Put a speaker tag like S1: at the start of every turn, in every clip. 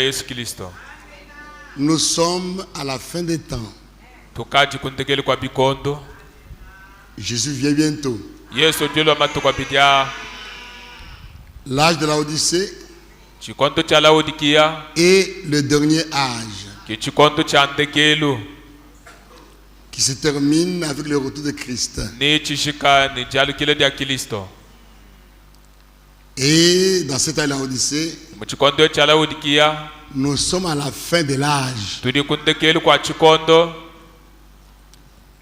S1: Yesu Kristo.
S2: Nous sommes à la fin des temps.
S1: Tukaji kuntekele kwa bikondo.
S2: Jésus vient bientôt.
S1: Yesu jelo matuko bidia.
S2: L'âge de la Odyssée
S1: Chikondo cha Laodikia
S2: et le dernier âge
S1: ki chikondo cha ndekelu
S2: qui se termine avec le retour de Christ.
S1: ni chishika ni jalu kile dia Kristo.
S2: Et dans cet âge de la Odyssée,
S1: Mchikondo cha Laodikia
S2: nous sommes à la fin de l'âge.
S1: tuli kuntekele kwa chikondo.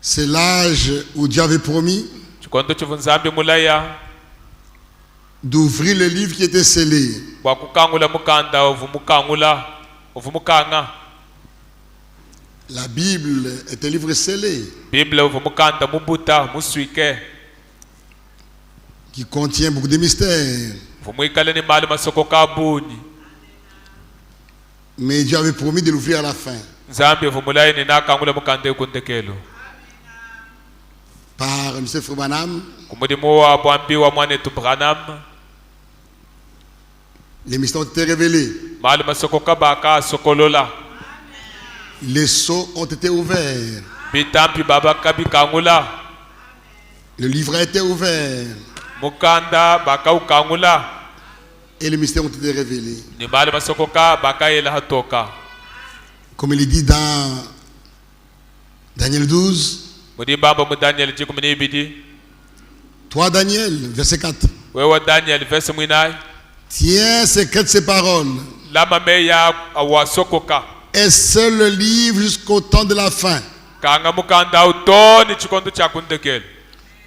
S2: C'est l'âge où Dieu avait promis
S1: Chikondo chivunzambi mulaya
S2: d'ouvrir le livre qui était scellé.
S1: kwa kukangula mukanda ovumukanga.
S2: La Bible est un livre scellé
S1: Bible ovumukanda mubuta muswike
S2: qui contient beaucoup de mystères.
S1: vumuikale ni mali masoko kabuni.
S2: Mais Dieu avait promis de l'ouvrir à la fin.
S1: Nzambi ovumulaya ni nakangula mukanda kuntekelo.
S2: Par M. Frobannam,
S1: Kumudimu wa bwambi wa mwanetu Branham
S2: les mystères ont été révélés.
S1: mali masoko kabaka sokolola.
S2: Les sceaux ont été ouverts.
S1: Bitampi baba kabikangula.
S2: Le livre a été ouvert.
S1: Mukanda baka ukangula.
S2: Et les mystères ont été révélés.
S1: Ni mali masoko kabaka yela hatoka.
S2: Comme il est dit dans Daniel 12.
S1: Mudi baba mu Daniel jikumini bidi.
S2: Toi Daniel, verset 4.
S1: Wewe Daniel verse mwinai.
S2: Tiens secrète ces paroles.
S1: Lama meya awasokoka.
S2: Et seul le livre jusqu'au temps de la fin.
S1: Kanga mukanda utoni chikondo cha kundekelo.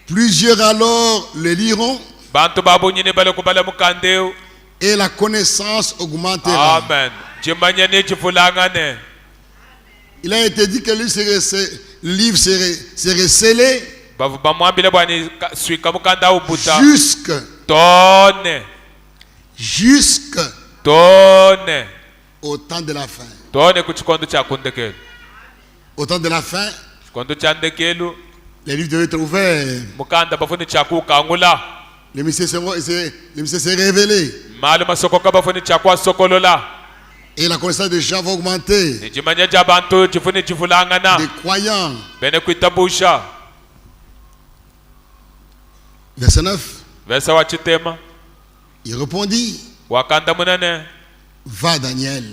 S2: Plusieurs alors le liront.
S1: Bantu babu nyine bale kubale mukandeo.
S2: Et la connaissance augmentera.
S1: Amen. Jimanyane chifulangane.
S2: Il a été dit que le livre serait scellé jusque au temps de la fin. Au temps de la fin, les livres devaient être ouverts. Les mystères seront révélés. Et la connaissance des gens va augmenter. Des croyants. Verset 9. Il répondit. Va Daniel.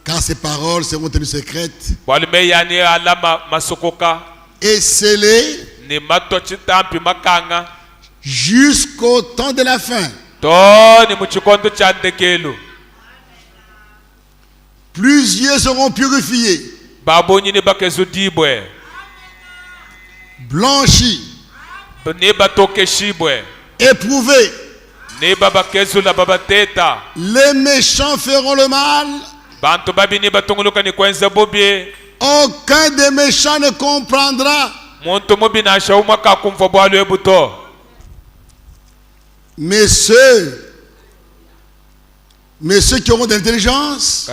S2: Car ces paroles seront tenues secrètes. Et scellées jusqu'au temps de la fin. Plusieurs seront purifiés, blanchis, éprouvés. Les méchants feront le mal. Aucun des méchants ne comprendra. Mais ceux qui auront de l'intelligence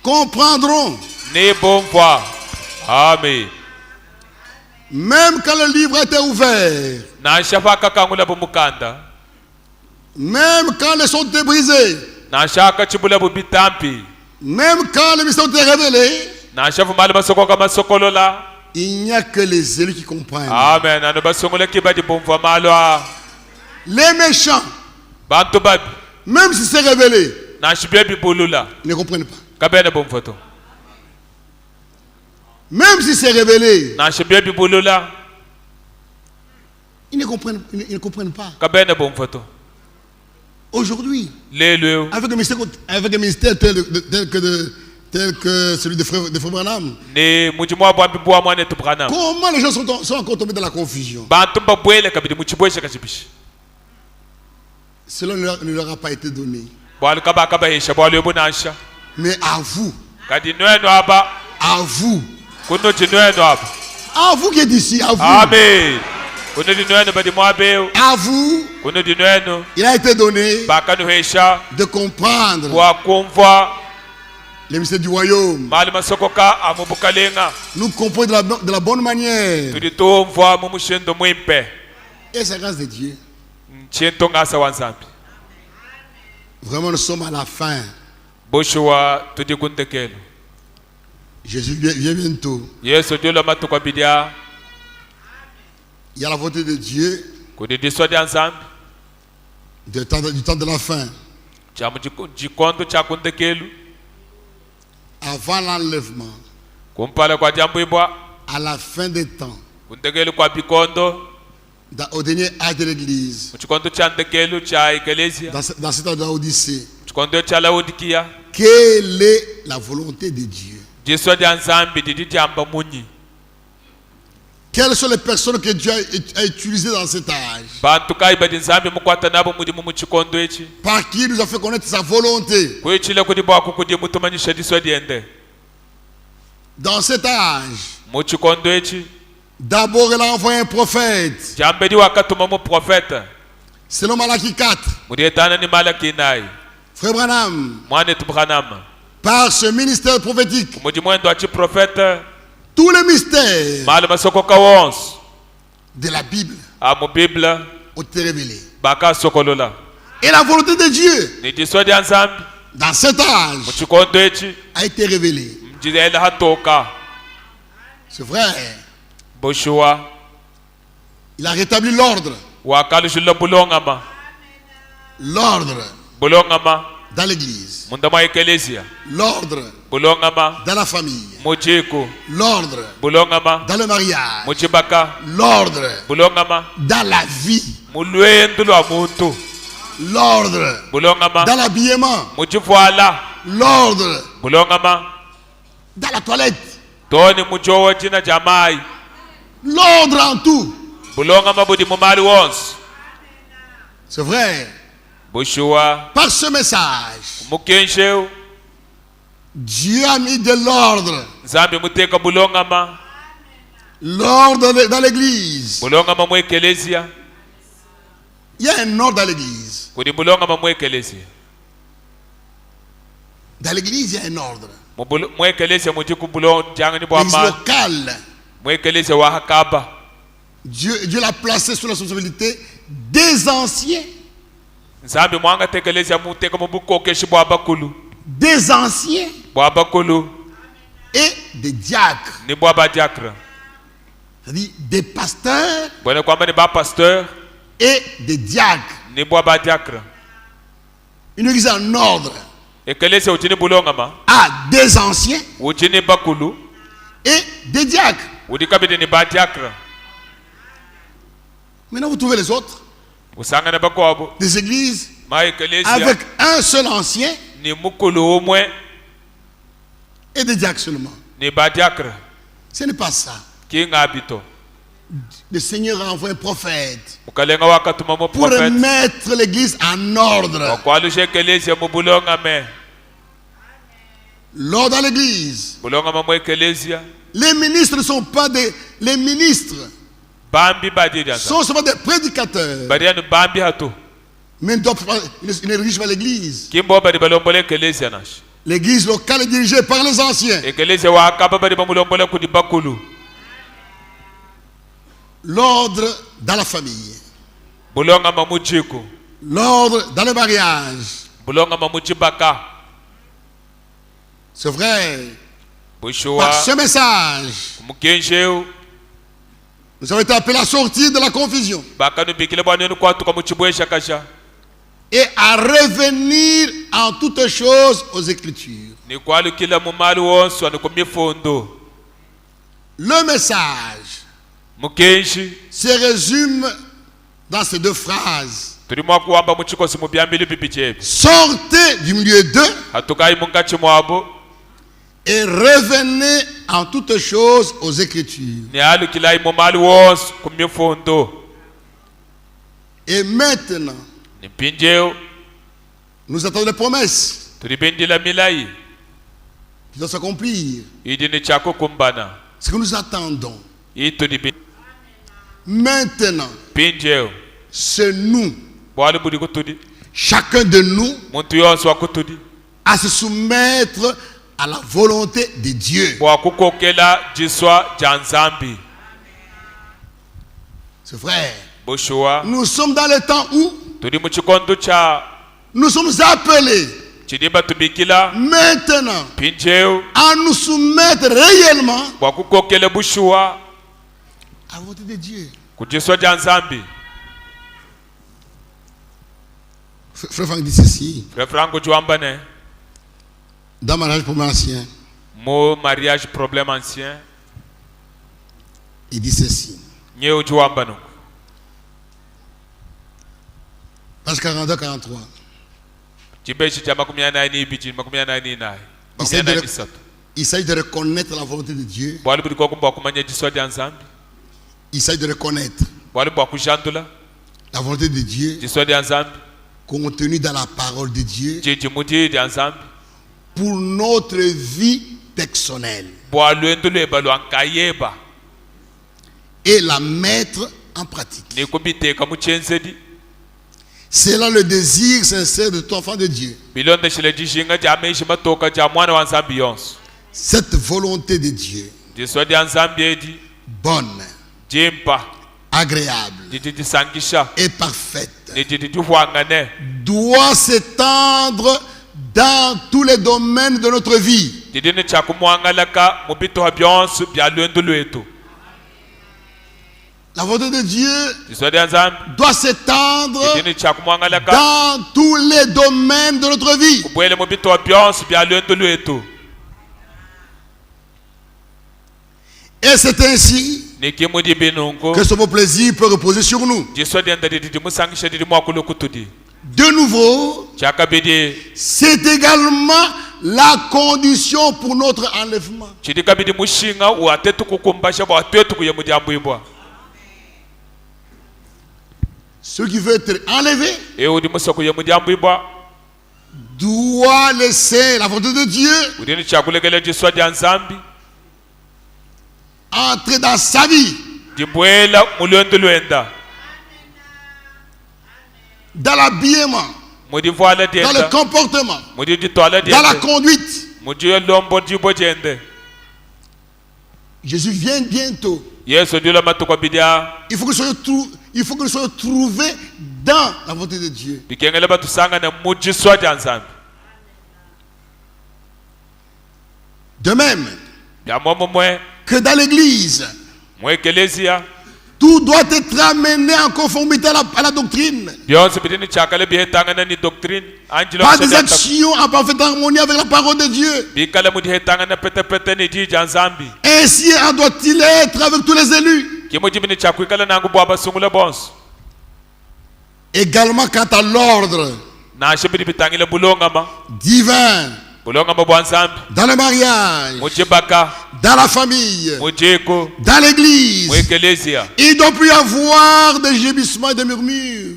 S2: comprendront.
S1: Amen.
S2: Même quand le livre était ouvert, même quand les sons étaient brisés, même quand les mystères étaient révélés, il n'y a que les élus qui comprennent.
S1: Amen.
S2: Les méchants, même si c'est révélé, ils ne comprennent pas. Même si c'est révélé, ils ne comprennent pas. Aujourd'hui, avec un mystère tel que celui de Frère Branham, comment les gens sont encore tombés dans la confusion? Cela ne leur a pas été donné. Mais à vous, à vous qui êtes ici, à vous,
S1: Amen.
S2: à vous, il a été donné de comprendre les mystères du royaume. Nous comprenons de la bonne manière. Et c'est grâce de Dieu. Vraiment, nous sommes à la fin.
S1: Boshua tudi kundekelo.
S2: Jésus vient bientôt.
S1: Yesu dilo matukabidia.
S2: Il y a la volonté de Dieu
S1: kudidiswa dia nzambi
S2: du temps de la fin.
S1: Jikondo cha kundekelo.
S2: Avant l'enlèvement.
S1: Kumpala kwa jambo ibwa.
S2: À la fin des temps.
S1: Kundekelo kwa bikondo.
S2: Au dernier âge de l'église. Dans cet âge de l'Odyssée. Quelle est la volonté de Dieu? Quelles sont les personnes que Dieu a utilisées dans cet âge? Par qui il nous a fait connaître sa volonté? Dans cet âge, d'abord, il a envoyé un prophète. Selon Malachie 4. Frère Branham. Par ce ministère prophétique. Tous les mystères de la Bible ont été révélés. Et la volonté de Dieu dans cet âge a été révélée. C'est vrai. Il a rétabli l'ordre. L'ordre dans l'église. L'ordre dans la famille. L'ordre dans le mariage. L'ordre dans la vie. L'ordre dans l'habillement. L'ordre dans la toilette. L'ordre en tout. C'est vrai. Par ce message, Dieu a mis de l'ordre. L'ordre dans l'église. Il y a un ordre dans l'église. Dans l'église, il y a un ordre. L'église locale. Dieu l'a placé sous la responsabilité des anciens. Des anciens et des diacres. C'est-à-dire des pasteurs et des diacres. Une église en ordre a des anciens et des diacres. Maintenant vous trouvez les autres. Des églises avec un seul ancien et des diacres seulement. Ce n'est pas ça. Le Seigneur a envoyé un prophète pour mettre l'église en ordre. L'ordre dans l'église. Les ministres ne sont pas les ministres. Sont seulement des prédicateurs. Mais ils ne dirigent pas l'église. L'église locale est dirigée par les anciens. L'ordre dans la famille. L'ordre dans le mariage. C'est vrai. Par ce message, nous avons été appelés à sortir de la confusion et à revenir en toutes choses aux Écritures. Le message se résume dans ces deux phrases. Sortez du milieu d'eux et revenez en toutes choses aux Écritures. Et maintenant, nous attendons les promesses qui doivent s'accomplir. Ce que nous attendons. Maintenant, c'est nous, chacun de nous, à se soumettre à la volonté de Dieu. C'est vrai. Nous sommes dans le temps où nous sommes appelés maintenant à nous soumettre réellement à la volonté de Dieu. Frère Franck dit ceci. Dans mariage problème ancien.
S1: Mon mariage problème ancien.
S2: Il dit ceci. Page 42, 43. Il s'agit de reconnaître la volonté de Dieu. Il s'agit de reconnaître la volonté de Dieu contenue dans la parole de Dieu pour notre vie personnelle et la mettre en pratique. C'est là le désir sincère de ton enfant de Dieu. Cette volonté de Dieu, bonne, agréable et parfaite, doit s'étendre dans tous les domaines de notre vie. La volonté de Dieu doit s'étendre dans tous les domaines de notre vie. Et c'est ainsi que ce beau plaisir peut reposer sur nous. De nouveau, c'est également la condition pour notre enlèvement. Ce qui veut être enlevé doit laisser la volonté de Dieu entrer dans sa vie, dans l'habillement, dans le comportement, dans la conduite. Jésus vient bientôt. Il faut que nous soyons trouvés dans la volonté de Dieu. De même que dans l'église, tout doit être amené en conformité à la doctrine. Pas des actions en parfaite harmonie avec la parole de Dieu. Ainsi en doit-il être avec tous les élus. Également quant à l'ordre divin, dans le mariage, dans la famille, dans l'église, il ne doit plus y avoir de gémissements et de murmures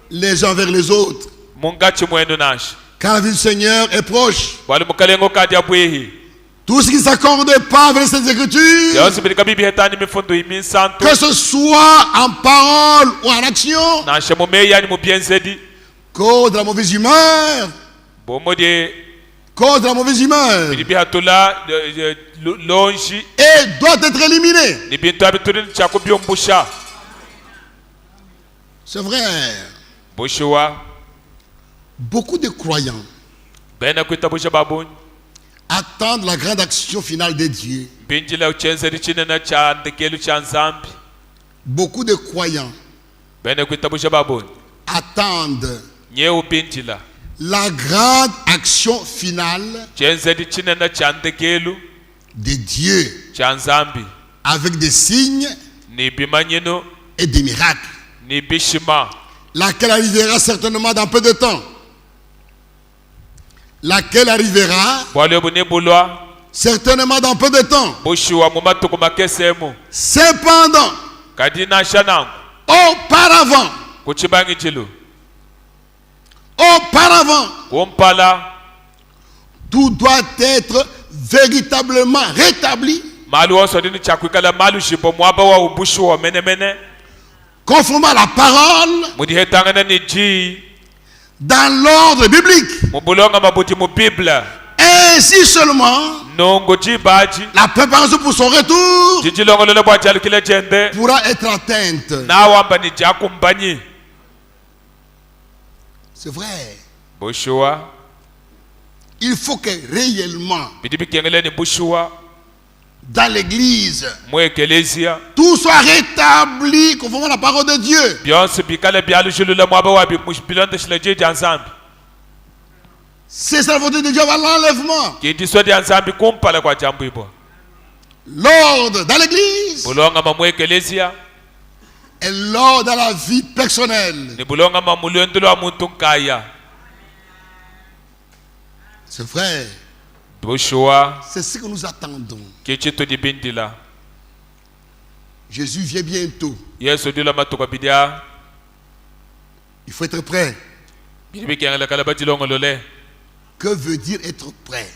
S2: les uns vers les autres, car la vie du Seigneur est proche. Tout ce qui ne s'accorde pas avec cette écriture, que ce soit en parole ou en action, cause de la mauvaise humeur, et doit être éliminé. C'est vrai. Beaucoup de croyants attendent la grande action finale de Dieu. Beaucoup de croyants attendent la grande action finale de Dieu avec des signes et des miracles, laquelle arrivera certainement dans peu de temps. Laquelle arrivera certainement dans peu de temps. Cependant, auparavant, tout doit être véritablement rétabli conformément à la parole, dans l'ordre biblique. Ainsi seulement, la préparation pour son retour pourra être atteinte. C'est vrai.
S1: Boshua.
S2: Il faut que réellement, dans l'église, tout soit rétabli conformément à la parole de Dieu. C'est ça la volonté de Dieu avant l'enlèvement. L'ordre dans l'église et l'ordre dans la vie personnelle. C'est vrai. C'est ce que nous attendons. Jésus vient bientôt. Il faut être prêt. Que veut dire être prêt?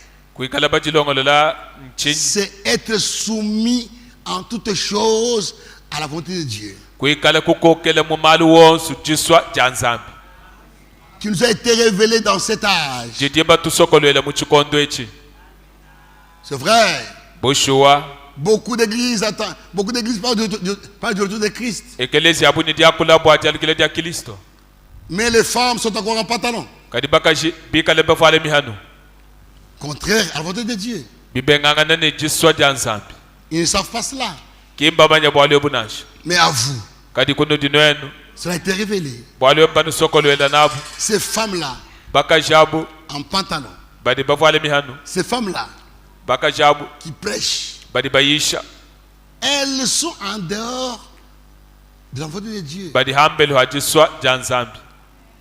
S2: C'est être soumis en toutes choses à la volonté de Dieu. Qui nous a été révélé dans cet âge. C'est vrai. Beaucoup d'églises attendent. Beaucoup d'églises parlent du retour de Christ. Mais les femmes sont encore en pantalon. Contraire à la volonté de Dieu. Ils ne savent pas cela. Mais à vous, cela a été révélé. Ces femmes-là, en pantalon, ces femmes-là, qui prêchent, elles sont en dehors de la volonté de Dieu.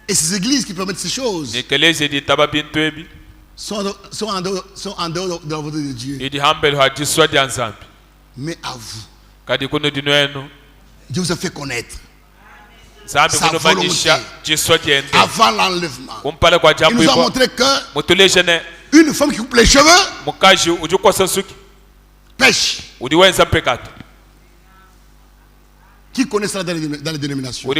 S2: Et ces églises qui permettent ces choses sont en dehors de la volonté de Dieu. Mais à vous, Dieu vous a fait connaître sa volonté avant l'enlèvement. Il nous a montré que une femme qui coupe les cheveux pêche. Qui connaît ça dans les dénominations?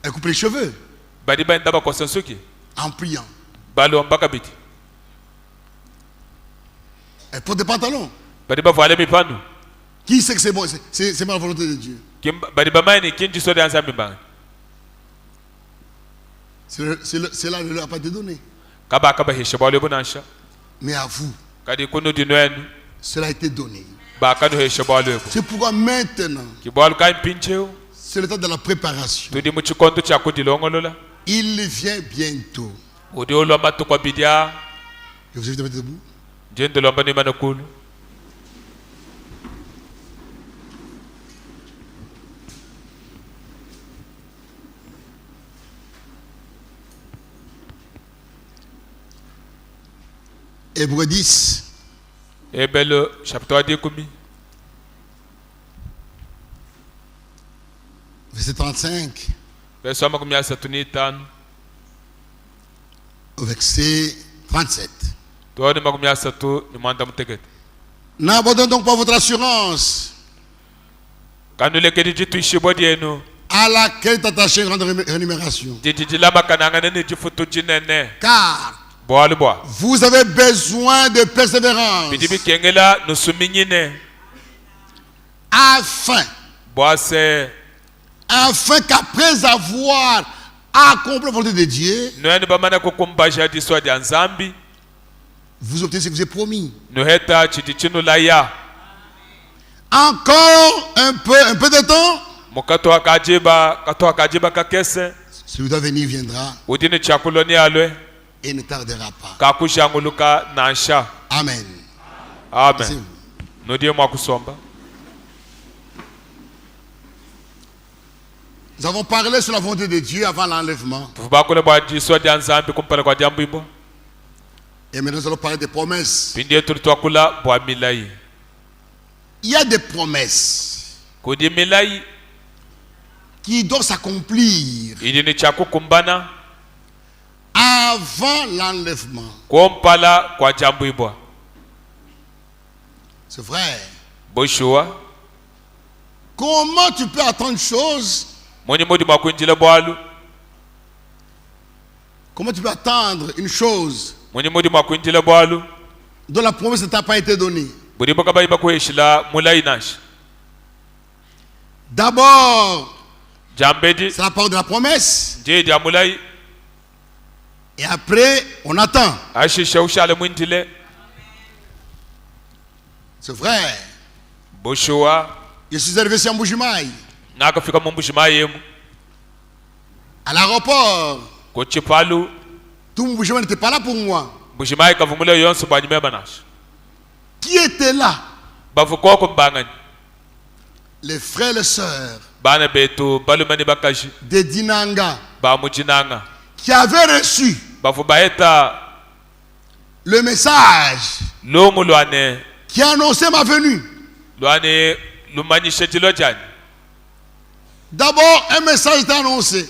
S2: Elle coupe les cheveux en priant. Elle porte des pantalons. Qui sait que c'est bon? C'est ma volonté de Dieu. Cela ne leur a pas été donné. Mais à vous, cela a été donné. C'est pourquoi maintenant, c'est le temps de la préparation. Il vient bientôt. Je vous invite à mettre debout. Hébreux 10. Verset 35. Au verset 37. N'abandonnez donc pas votre assurance, à laquelle est attachée une grande rémunération. Car vous avez besoin de persévérance, afin qu'après avoir accompli la volonté de Dieu, vous obtenez ce que vous avez promis. Encore un peu de temps, celui d'avenir viendra et ne tardera pas. Amen.
S1: Amen.
S2: Nous avons parlé sur la volonté de Dieu avant l'enlèvement. Et maintenant nous allons parler des promesses. Il y a des promesses qui doivent s'accomplir avant l'enlèvement. C'est vrai. Comment tu peux attendre une chose? Comment tu peux attendre une chose dont la promesse ne t'a pas été donnée? D'abord, C'est la parole de la promesse. Et après, on attend. C'est vrai. Je suis arrivé sur Mbujimaï. À l'aéroport. Tout Mbujimaï n'était pas là pour moi. Qui était là? Les frères et les sœurs de Dinanga qui avaient reçu le message qui annonçait ma venue. D'abord, un message était annoncé.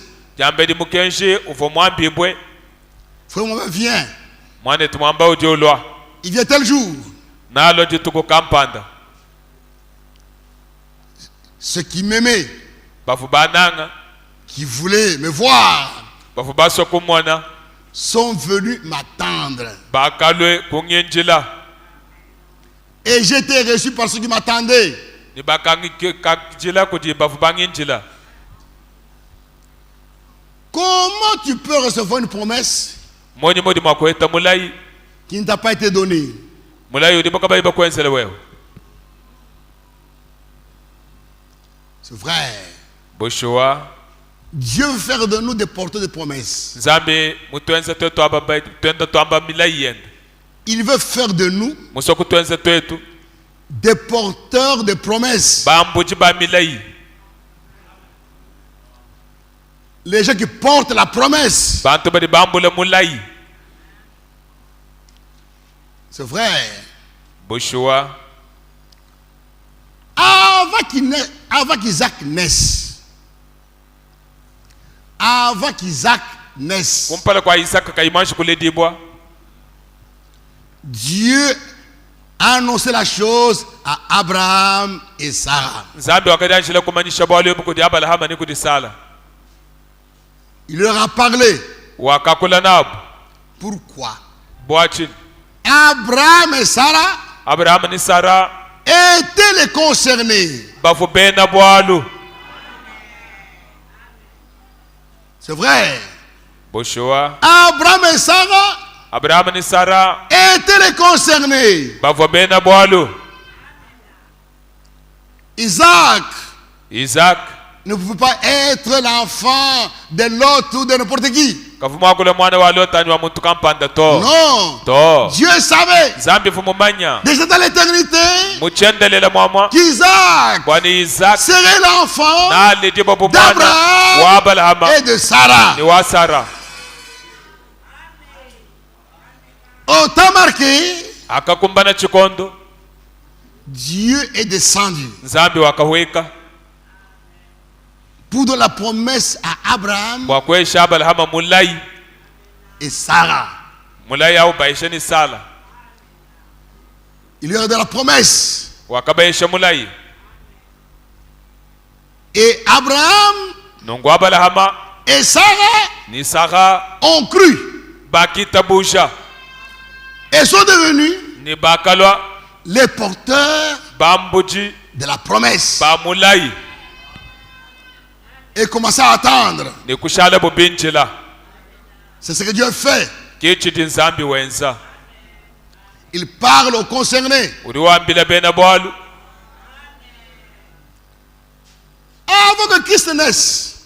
S2: Frère Mohamed vient. Il vient tel jour. Ceux qui m'aimaient, qui voulaient me voir, sont venus m'attendre. Et j'étais reçu par ceux qui m'attendaient. Comment tu peux recevoir une promesse qui ne t'a pas été donnée? C'est vrai. Dieu veut faire de nous des porteurs de promesses. Il veut faire de nous des porteurs de promesses. Les gens qui portent la promesse. C'est vrai. Avant qu'Isaac naisse. Dieu a annoncé la chose à Abraham et Sarah. Il leur a parlé. Pourquoi? Abraham et Sarah étaient les concernés. C'est vrai. Abraham et Sarah étaient les concernés. Isaac ne pouvait pas être l'enfant de l'autre ou de n'importe qui. Non. Dieu savait déjà dans l'éternité qu'Isaac serait l'enfant d'Abraham et de Sarah. Au temps marqué, Dieu est descendu pour donner la promesse à Abraham et Sarah. Il leur a donné la promesse. Et Abraham et Sarah ont cru et sont devenus les porteurs de la promesse. Et commencer à attendre. C'est ce que Dieu fait. Il parle aux concernés. Avant que Christ naisse.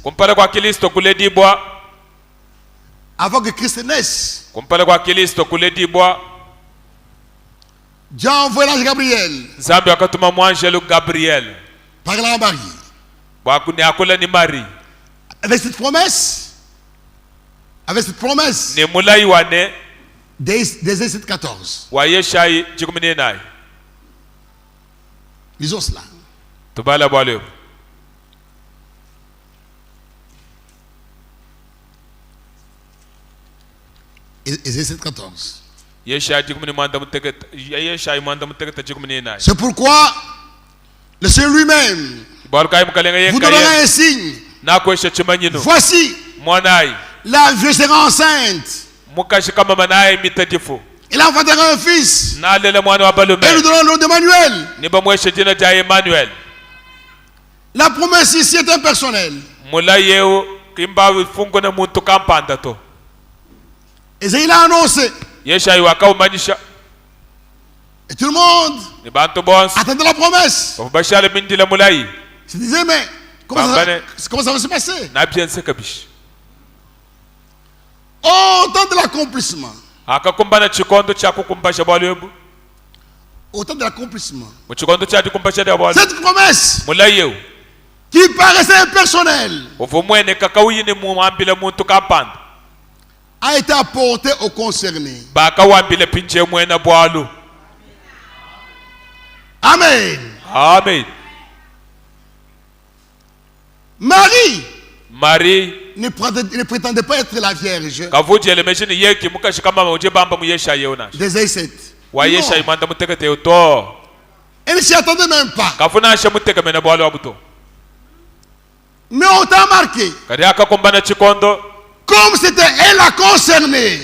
S2: Avant que Christ naisse. Dieu a envoyé l'ange Gabriel. Parlant à Marie. Avec cette promesse, d'Ésaïe 7,14. Lisons cela. Ésaïe 7,14. C'est pourquoi le Seigneur lui-même vous donnera un signe. Voici, la vierge sera enceinte. Il enfantera un fils. Et lui donnera le nom d'Emmanuel. La promesse ici est impersonnelle.
S1: Mulayeu kimba fungo na muntu kampanda to.
S2: Et il a annoncé.
S1: Yesha iwaka umanyisha.
S2: Et tout le monde attendait la promesse. Je disais, mais comment ça va se passer? Au temps de l'accomplissement. Au temps de l'accomplissement. Cette promesse qui paraissait impersonnelle a été apportée aux concernés. Amen.
S1: Amen.
S2: Marie ne prétendait pas être la Vierge d'Ésaïe 7. Non. Elle ne s'y attendait même pas. Mais on t'a marqué. Comme c'était elle la concernée,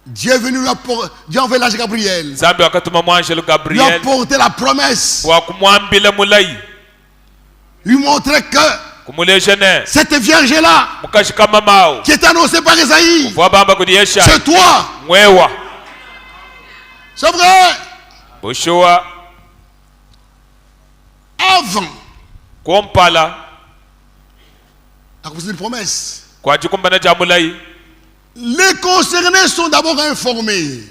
S2: Dieu est venu Dieu a envoyé l'ange Gabriel. Lui a apporté la promesse. Lui montrer que cette vierge-là qui est annoncée par Esaïe, c'est toi. C'est vrai. Avant à cause d'une promesse, les concernés sont d'abord informés.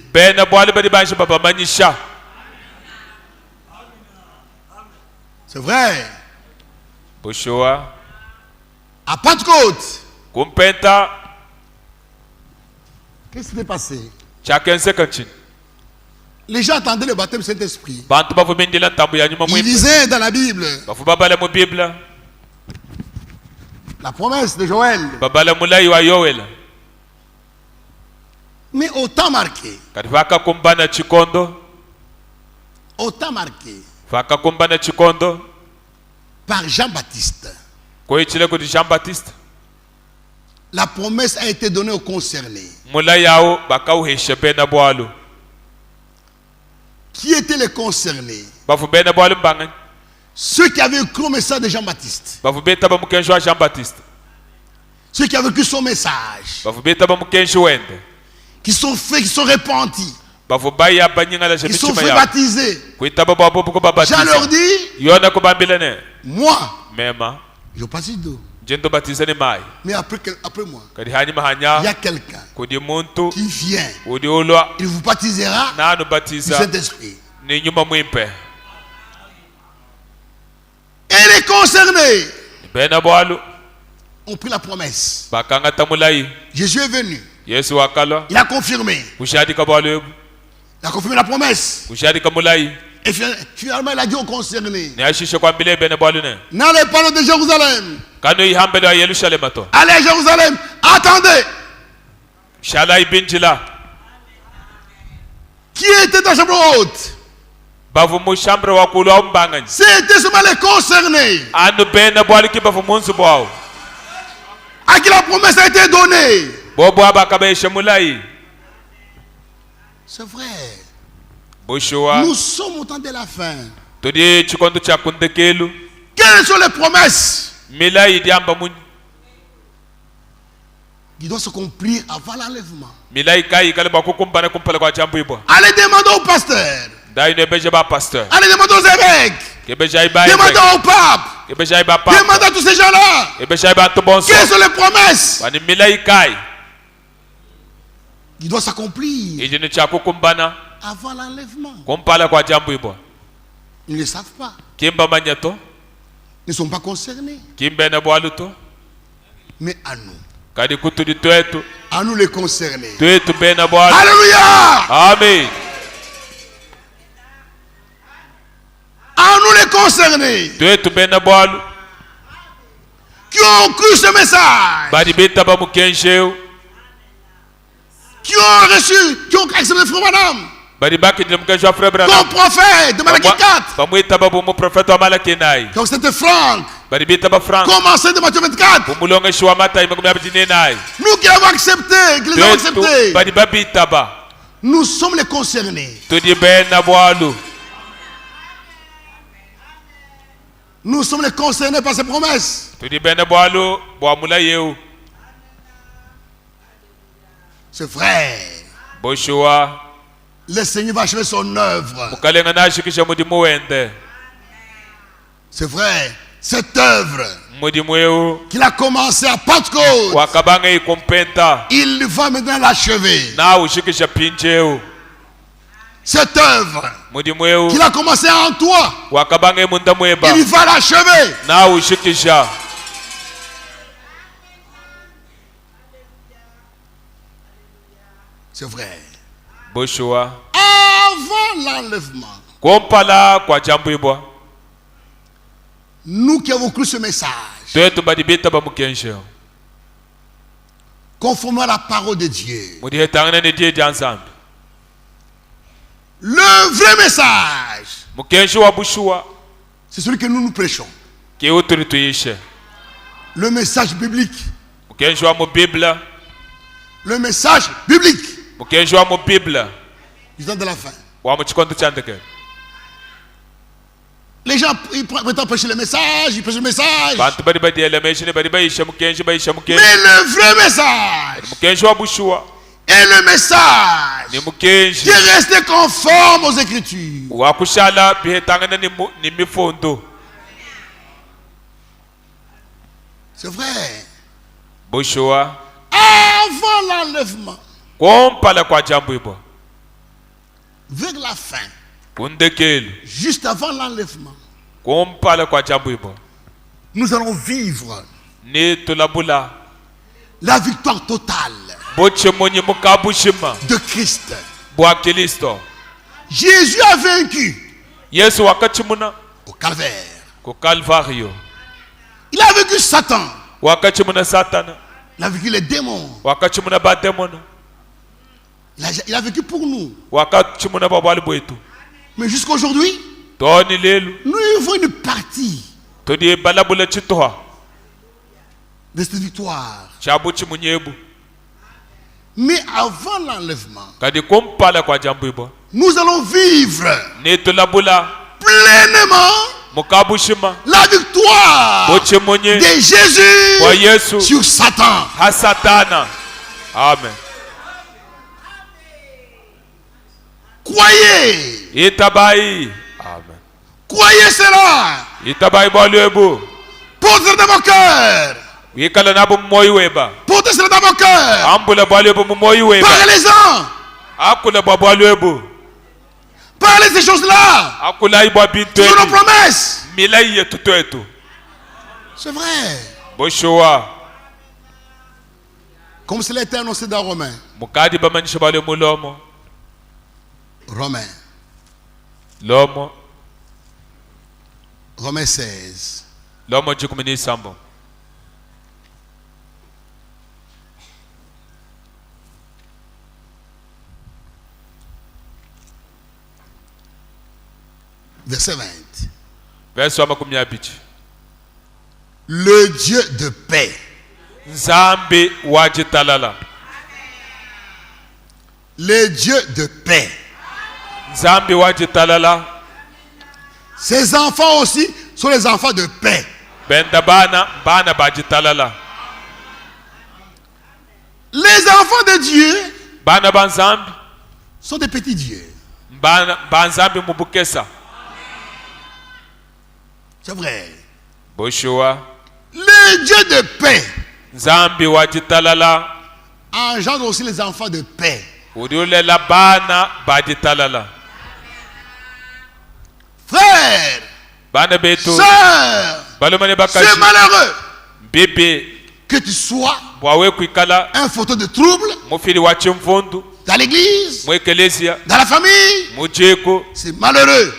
S2: C'est vrai. À Pentecôte, qu'est-ce qui s'est passé? Les gens attendaient le baptême du Saint-Esprit. Ils lisaient dans la Bible la promesse de Joël. Mais au temps marqué, par Jean-Baptiste, la promesse a été donnée aux concernés. Qui étaient les concernés? Ceux qui avaient cru au message de Jean-Baptiste. Ceux qui avaient cru son message. Qui sont faits, qui sont repentis. Qui sont fait baptiser. Jean leur dit, moi, je passe d'eau. Mais après moi, il y a quelqu'un qui vient. Il vous baptisera du Saint-Esprit. Et les concernés ont pris la promesse. Jésus est venu. Il a confirmé. Il a confirmé la promesse. Et finalement, il a dit aux concernés, n'allez pas loin de Jérusalem. Allez à Jérusalem. Attendez. Qui était dans la chambre haute? C'était seulement les concernés à qui la promesse a été donnée. C'est vrai. Nous sommes au temps de la fin. Quelles sont les promesses qui doivent se accomplir avant l'enlèvement? Allez demander au pasteur. Allez demander aux évêques. Demandez au pape. Demandez à tous ces gens-là. Quelles sont les promesses qui doivent s'accomplir avant l'enlèvement? Ils ne le savent pas. Ils ne sont pas concernés. Mais à nous. À nous les concernés. Alléluia.
S1: Amen.
S2: À nous les concernés qui ont cru ce message, qui ont reçu, qui ont accepté le frère Branham comme prophète de Malachie 4, comme c'était Franck, comme enseigne de Matthieu 24. Nous qui l'avons accepté, qui les avons acceptés, nous sommes les concernés. Nous sommes les concernés par ces promesses. C'est vrai. Le Seigneur va achever son œuvre. C'est vrai. Cette œuvre qu'il a commencé à Pentecôte, il va maintenant l'achever. Cette œuvre qu'il a commencé en toi, il va l'achever. C'est vrai. Avant l'enlèvement, nous qui avons cru ce message, conformément à la parole de Dieu, le vrai message, c'est celui que nous prêchons. Le message biblique. Le message biblique. Du temps de la fin. Les gens ils prétendent prêcher le message, ils prêchent le message. Mais le vrai message est le message qui est resté conforme aux Écritures. C'est vrai. Avant l'enlèvement, vers la fin, juste avant l'enlèvement, nous allons vivre la victoire totale de Christ. Jésus a vaincu au calvaire. Il a vaincu Satan. Il a vaincu les démons. Il a vécu pour nous. Mais jusqu'à aujourd'hui, nous vivons une partie de cette victoire. Mais avant l'enlèvement, nous allons vivre pleinement la victoire de Jésus sur Satan.
S1: Amen.
S2: Croyez.
S1: Amen.
S2: Croyez cela. Portez dans vos cœurs. Portez cela dans vos cœurs. Parlez-en. Parlez ces choses-là. C'est nos promesses. C'est vrai. Comme cela était annoncé dans Romains. Romains 16. Verset 20. Le Dieu de paix le Dieu de paix. Ses enfants aussi sont les enfants de paix. Les enfants de Dieu sont des petits dieux. C'est vrai. Le Dieu de paix engendre aussi les enfants de paix. Frère, sœur, c'est malheureux que tu sois un photo de trouble dans l'église, dans la famille. C'est malheureux.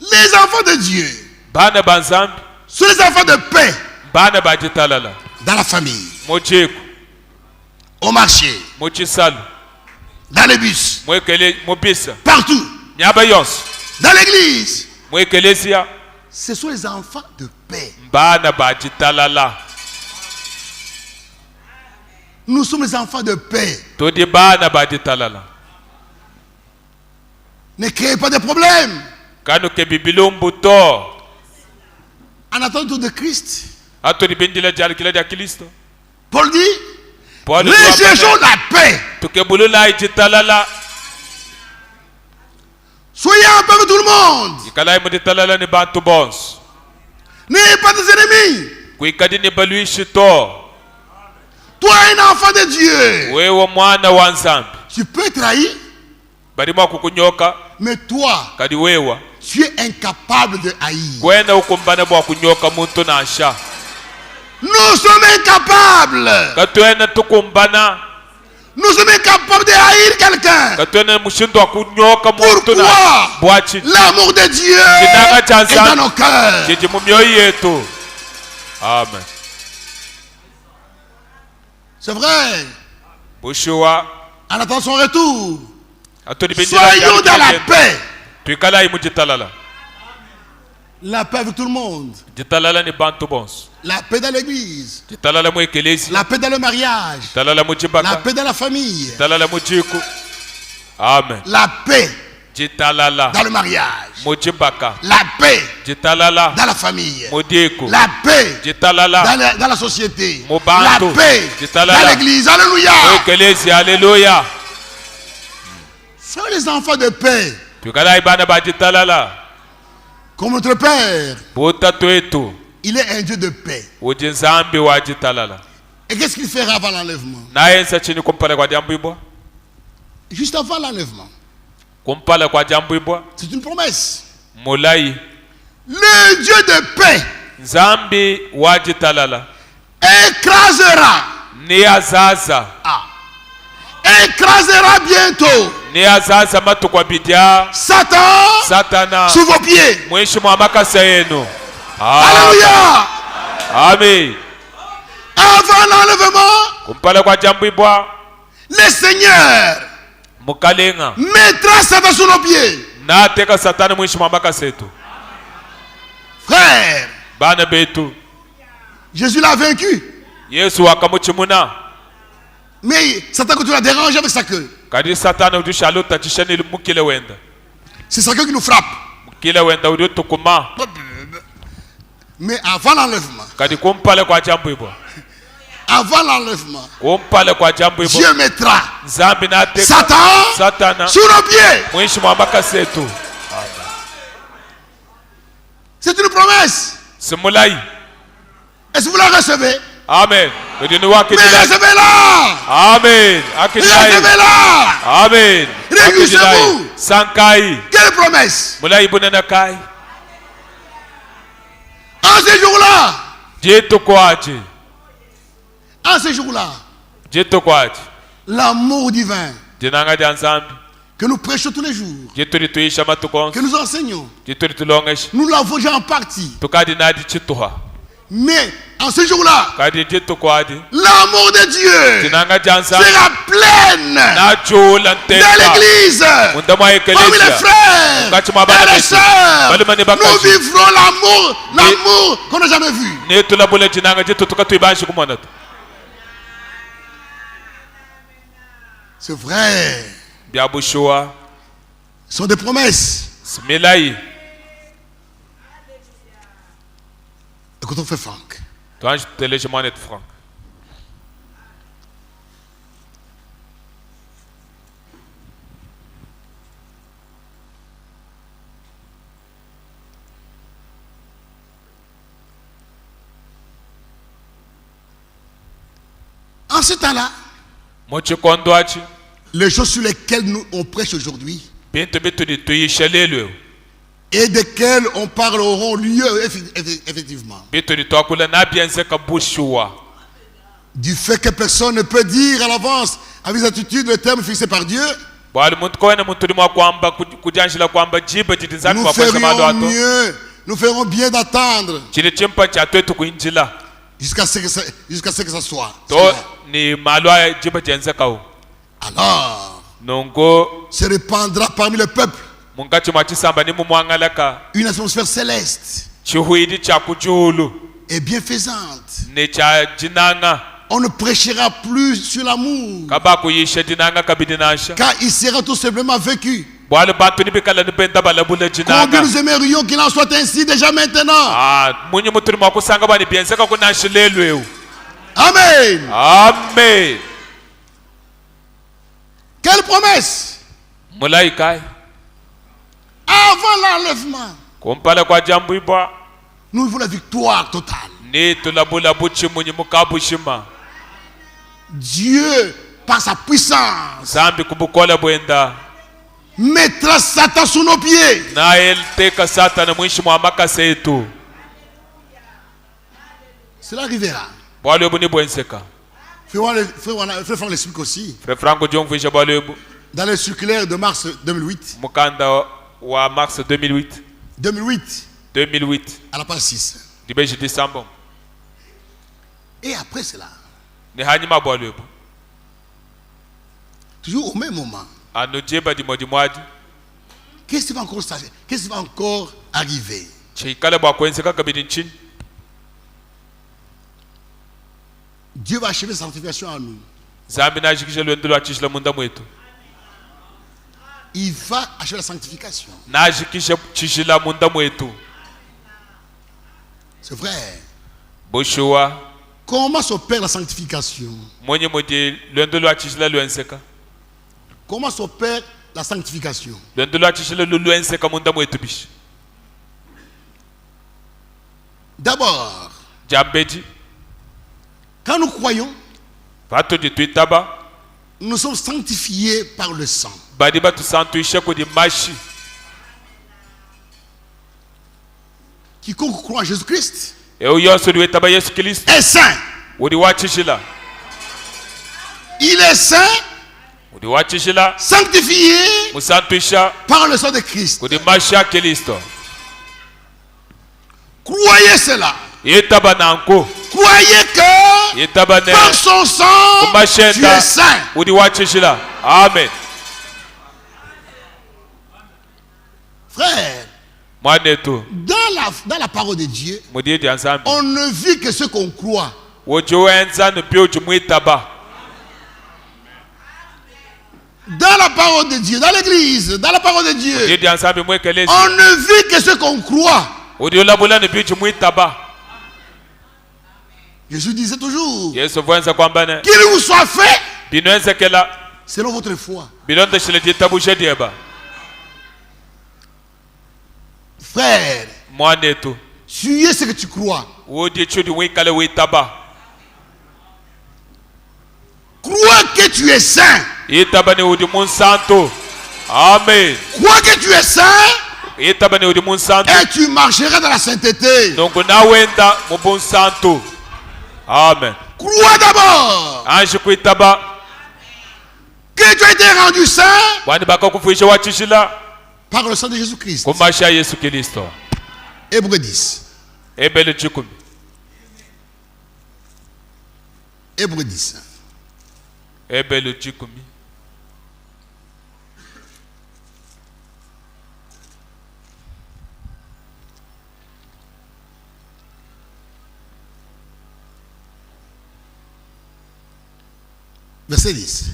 S2: Les enfants de Dieu sont les enfants de paix dans la famille, au marché, dans les bus, partout, dans l'église. Ce sont les enfants de paix. Nous sommes les enfants de paix. Ne créez pas de problèmes. En attendant de Christ. Paul dit, recherchons la paix. Soyez en paix avec tout le monde. N'ayez pas des ennemis. Toi, un enfant de Dieu, tu peux trahir, mais toi, tu es incapable de haïr. Nous sommes incapables. Nous sommes incapables de haïr quelqu'un. Pourquoi? L'amour de Dieu est dans nos cœurs.
S1: Amen.
S2: C'est vrai. En attendant son retour, soyons dans la paix. La paix avec tout le monde. La paix dans l'église. La paix dans le mariage. La paix dans la famille.
S1: Amen.
S2: La paix dans le mariage. La paix dans la famille. La paix dans la société. La paix dans l'église. Alléluia. Soyez les enfants de paix. Comme notre Père, il est un Dieu de paix. Et qu'est-ce qu'il fera avant l'enlèvement? Juste avant l'enlèvement. C'est une promesse. Le Dieu de paix écrasera. Écrasera bientôt Satan sous vos pieds. Alléluia.
S1: Amen.
S2: Avant l'enlèvement, le Seigneur mettra Satan sous nos pieds. Frère, Jésus l'a vaincu. Mais Satan continue à déranger avec sa queue. C'est sa queue qui nous frappe. Mais avant l'enlèvement, Dieu mettra Satan sous nos pieds. C'est une promesse. Est-ce que vous la recevez?
S1: Amen.
S2: Mais recevez-la.
S1: Amen.
S2: Recevez-la.
S1: Amen.
S2: Réjouissez-vous. Quelle promesse? En ce jour-là, l'amour divin que nous prêchons tous les jours, que nous enseignons, nous l'avons déjà en partie. Mais en ce jour-là, l'amour de Dieu sera plein dans l'église, parmi les frères et les sœurs. Nous vivrons l'amour qu'on n'a jamais vu. C'est vrai. Ce sont des promesses. Écoutons, frère Franck. En ce temps-là, les choses sur lesquelles on prêche aujourd'hui et desquelles on parle auront lieu effectivement. Du fait que personne ne peut dire à l'avance avec exactitude le terme fixé par Dieu, nous ferons bien d'attendre jusqu'à ce que ça soit. Alors, se répandra parmi le peuple une atmosphère céleste et bienfaisante. On ne prêchera plus sur l'amour, car il sera tout simplement vaincu. Combien nous aimerions qu'il en soit ainsi déjà maintenant. Amen.
S1: Amen.
S2: Quelle promesse? Avant l'enlèvement, nous vivons la victoire totale. Dieu, par sa puissance, mettra Satan sous nos pieds. Cela arrivera. Frère Franck l'explique aussi. Dans le circulaire de mars 2008. 2008. À la page 6. Et après cela, toujours au même moment, qu'est-ce qui va encore arriver? Dieu va achever sa sanctification en nous. Il va achever la sanctification. C'est vrai. Comment s'opère la sanctification? Comment s'opère la sanctification? D'abord, quand nous croyons, nous sommes sanctifiés par le sang. Quiconque croit en Jésus-Christ est saint. Il est saint, sanctifié par le sang de Christ. Croyez cela. Croyez que par son sang, tu es saint.
S1: Amen.
S2: Frère, dans la parole de Dieu, on ne vit que ce qu'on croit. Dans la parole de Dieu, dans l'église, dans la parole de Dieu, on ne vit que ce qu'on croit. Jésus disait toujours qu'il vous soit fait selon votre foi. Frère, tu es ce que tu crois. Crois que tu es saint.
S1: Amen.
S2: Crois que tu es saint. Et tu marcheras dans la sainteté.
S1: Amen.
S2: Crois d'abord que tu as été rendu saint par le sang de Jésus-Christ. Hébreux 10. Hébreux 10. Verset 10.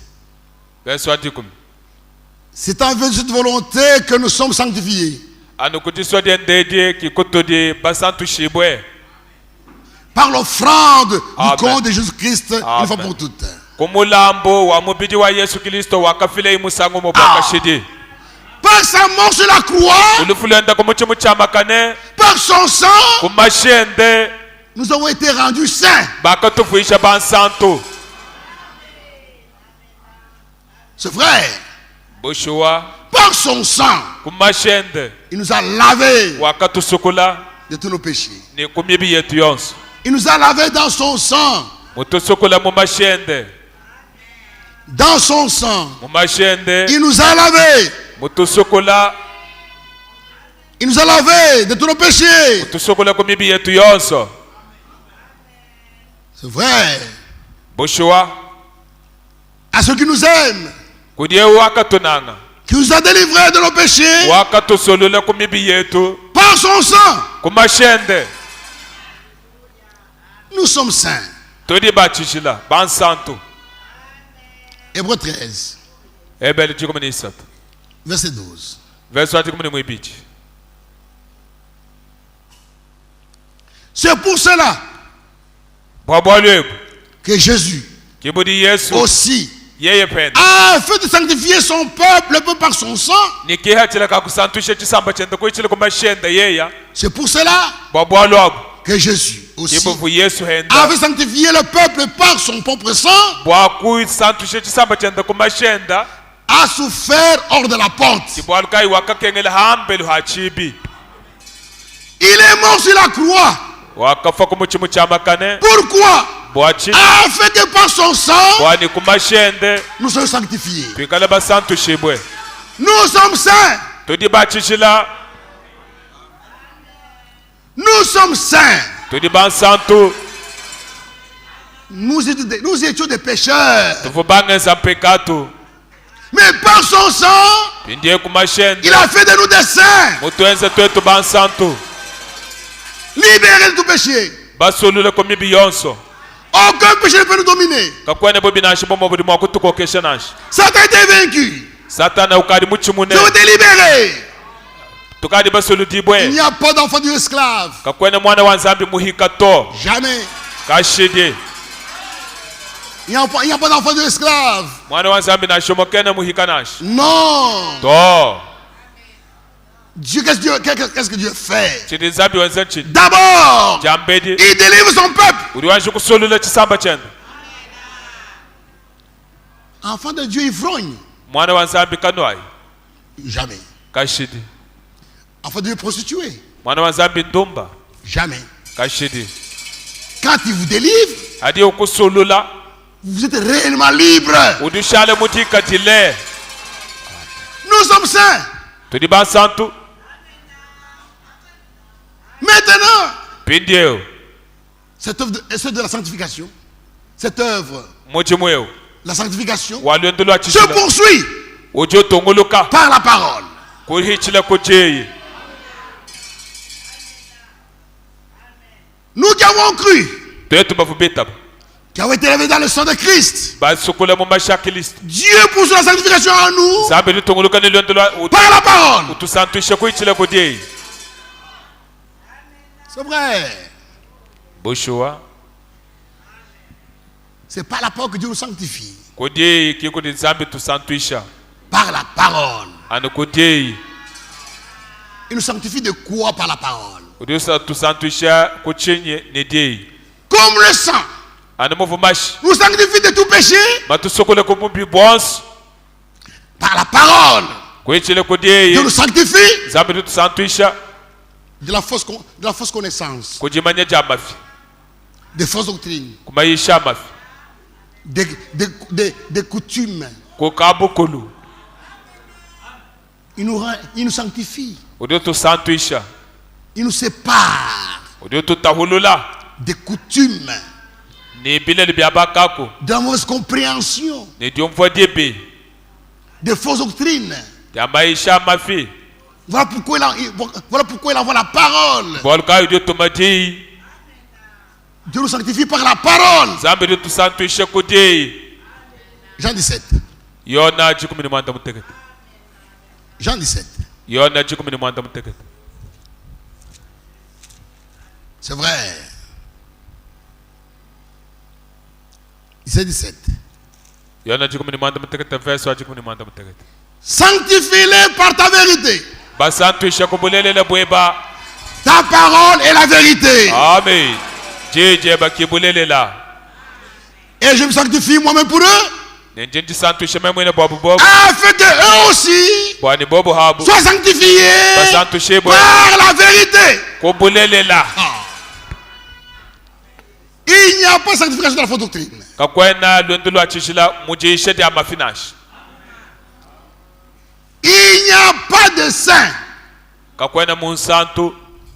S2: C'est en vertu de cette volonté que nous sommes sanctifiés. Par l'offrande du corps de Jésus-Christ, une fois pour toutes. Par sa mort sur la croix, par son sang, nous avons été rendus saints. C'est vrai. Par son sang, il nous a lavés de tous nos péchés. Il nous a lavés dans son sang. Dans son sang, il nous a lavés. Il nous a lavés de tous nos péchés. C'est vrai. À ceux qui nous aiment, qui nous a délivrés de nos péchés par son sang, nous sommes saints. Hébreux 13. Verset 12. C'est pour cela que Jésus aussi, afin de sanctifier son peuple par son sang, c'est pour cela que Jésus aussi, afin de sanctifier le peuple par son propre sang, a souffert hors de la porte. Il est mort sur la croix. Pourquoi? Afin que par son sang, nous soyons sanctifiés. Nous sommes saints. Nous sommes saints. Nous étions des pécheurs. Mais par son sang, il a fait de nous des saints. Libérés de tout péché. Aucun péché ne peut nous dominer. Satan a été vaincu. Nous avons été libérés. Il n'y a pas d'enfant de esclave. Jamais. Il n'y a pas d'enfant de esclave. Non. Dieu, qu'est-ce que Dieu fait? D'abord, il délivre son peuple. Enfant de Dieu ivrogne. Jamais. Enfant de Dieu prostitué. Jamais. Quand il vous délivre, vous êtes réellement libre. Nous sommes saints. Maintenant, cette œuvre de la sanctification, cette œuvre, la sanctification, se poursuit par la parole. Nous qui avons cru, qui avons été élevés dans le sang de Christ, Dieu pousse la sanctification en nous par la parole. C'est vrai. C'est par la parole que Dieu nous sanctifie. Par la parole. Il nous sanctifie de quoi par la parole? Comme le sang nous sanctifie de tout péché. Par la parole. Dieu nous sanctifie de la fausse connaissance, des fausses doctrines, des coutumes. Il nous sanctifie. Il nous sépare des coutumes, de la mauvaise compréhension, des fausses doctrines. Voilà pourquoi il envoie la parole. Dieu nous sanctifie par la parole. Jean 17. Jean 17. C'est vrai. 17. Sanctifie-les par ta vérité. Ta parole est la vérité.
S1: Amen.
S2: Et je me sanctifie moi-même pour eux, afin que eux aussi soient sanctifiés par la vérité. Il n'y a pas de sanctification dans la fausse doctrine. Il n'y a pas de saint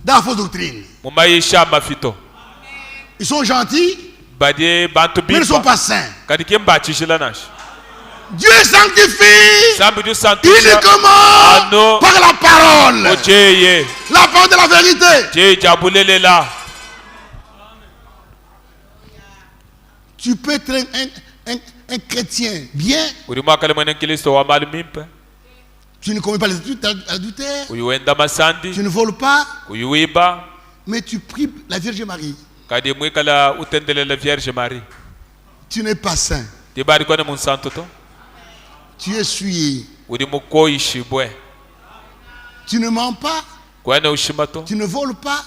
S2: dans la fausse doctrine. Ils sont gentils, mais ils ne sont pas saints. Dieu sanctifie uniquement par la parole. La parole de la vérité. Tu peux être un chrétien bien Tu ne commets pas l'adultère. Tu ne voles pas. Mais tu pries la Vierge Marie. Tu n'es pas saint. Tu es souillé. Tu ne mens pas. Tu ne voles pas.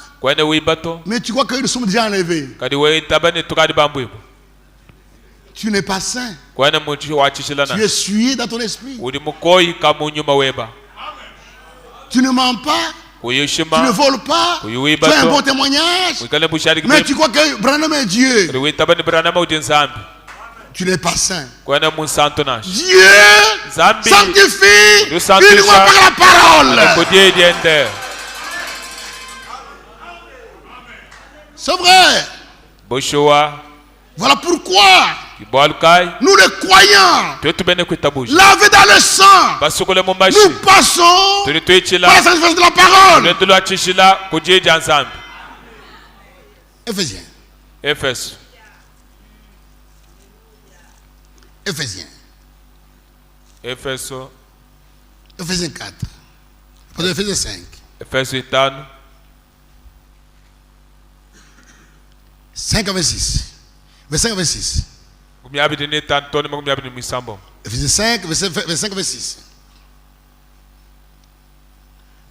S2: Mais tu crois que nous sommes déjà enlevés. Tu n'es pas saint. Tu es souillé dans ton esprit. Tu ne mens pas. Tu ne voles pas. Tu as un bon témoignage. Mais tu crois que Branham est Dieu. Tu n'es pas saint. Dieu sanctifie uniquement par la parole. C'est vrai. Voilà pourquoi nous les croyants, lavés dans le sang, nous passons par la sanctification de la parole. Éphésiens. Éphésiens 4. Éphésiens 5. 5 à 26. Verset 5 à 26. Éphésiens 5, verset 5 à 26.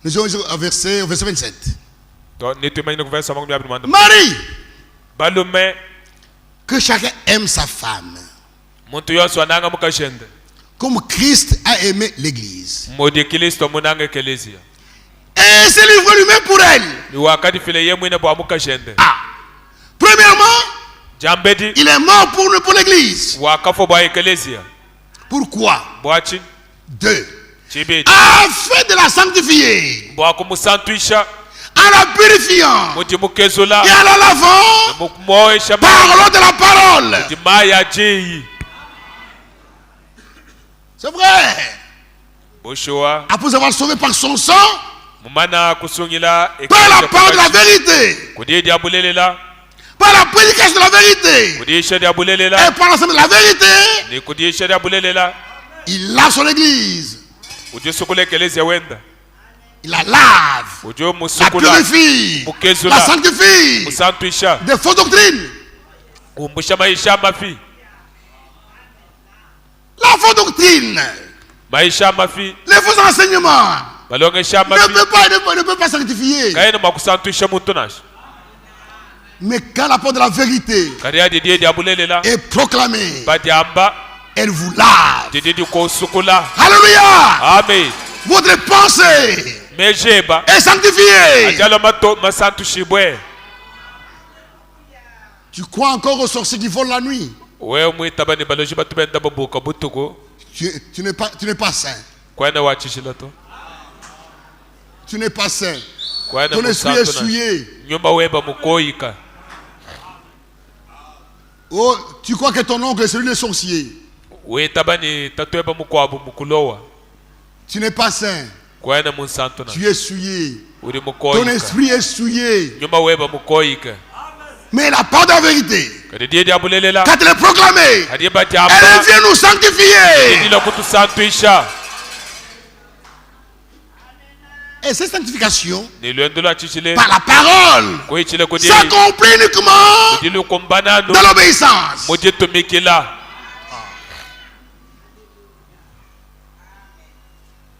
S2: Nous sommes au verset 27. Marie, que chacun aime sa femme comme Christ a aimé l'église et s'est livré lui-même pour elle. Premièrement, il est mort pour nous, pour l'église. Pourquoi? 2. Afin de la sanctifier, en la purifiant et en la lavant par l'eau de la parole. C'est vrai. Après avoir sauvé par son sang, par la parole de la vérité, par la prédication de la vérité et par l'enseignement de la vérité, il lave son église. Il la lave, la purifie, la sanctifie des fausses doctrines. La fausse doctrine, les faux enseignements ne peuvent pas sanctifier. Mais quand la parole de la vérité est proclamée, elle vous lave. Alléluia.
S1: Amen.
S2: Votre pensée est sanctifiée. Tu crois encore aux sorciers qui volent la nuit? Tu n'es pas saint. Tu n'es pas saint. Ton esprit est souillé. Oh, tu crois que ton oncle est celui des sorciers. Tu n'es pas saint. Tu es souillé. Ton esprit est souillé. Mais la parole de la vérité, quand elle est proclamée, elle vient nous sanctifier. Et cette sanctification, par la parole, s'accomplit uniquement dans l'obéissance.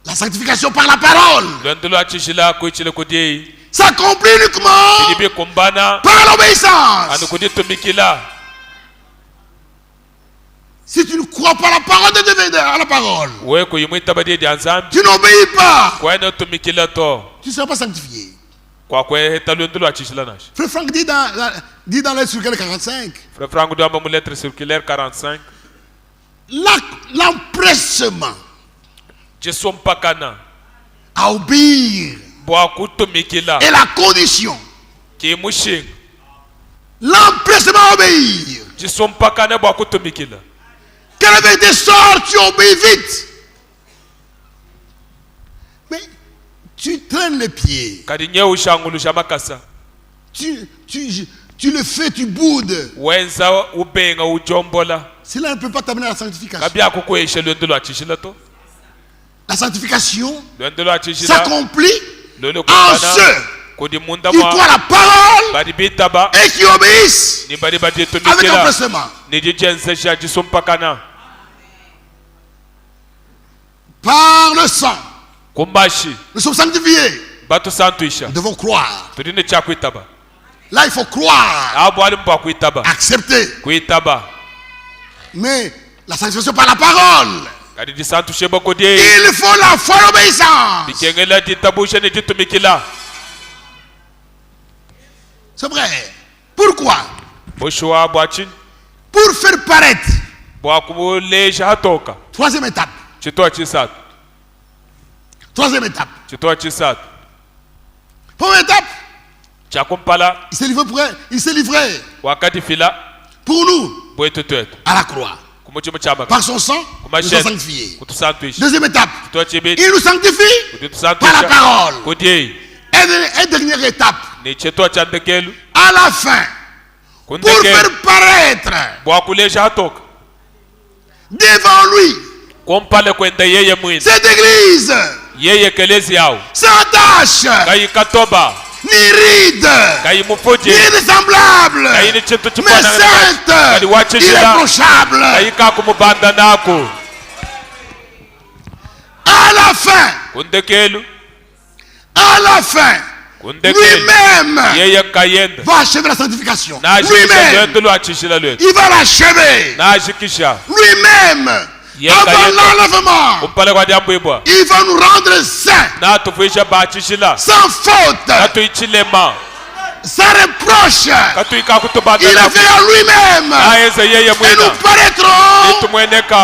S2: La sanctification par la parole s'accomplit uniquement par l'obéissance. Si tu ne crois pas à la parole de Dieu, à la parole, tu n'obéis pas, tu ne seras pas sanctifié. Frère Franck dit dans la lettre circulaire 45, l'empressement à obéir est la condition. L'empressement à obéir. Quand la vérité sort, tu obéis vite. Mais tu traînes les pieds. Tu le fais, tu boudes. Cela ne peut pas t'amener à la sanctification. La sanctification s'accomplit en ceux qui croient la parole et qui obéissent avec empressement. Par le sang, nous sommes sanctifiés. Nous devons croire. Là, il faut croire, accepter. Mais la sanctification par la parole, il faut la foi et l'obéissance. C'est vrai. Pourquoi? Pour faire paraître. Troisième étape. Troisième étape. Première étape. Il s'est livré pour nous à la croix. Par son sang, nous sommes sanctifiés. Deuxième étape. Il nous sanctifie par la parole. Et dernière étape. À la fin, pour faire paraître devant lui cette église sans tache, ni ride, ni semblable, mais sainte, irréprochable. À la fin, lui-même va achever la sanctification. Lui-même, il va l'achever. Lui-même, avant l'enlèvement, il va nous rendre saints, sans faute, sans reproche. Il a fait à lui-même et nous paraîtrons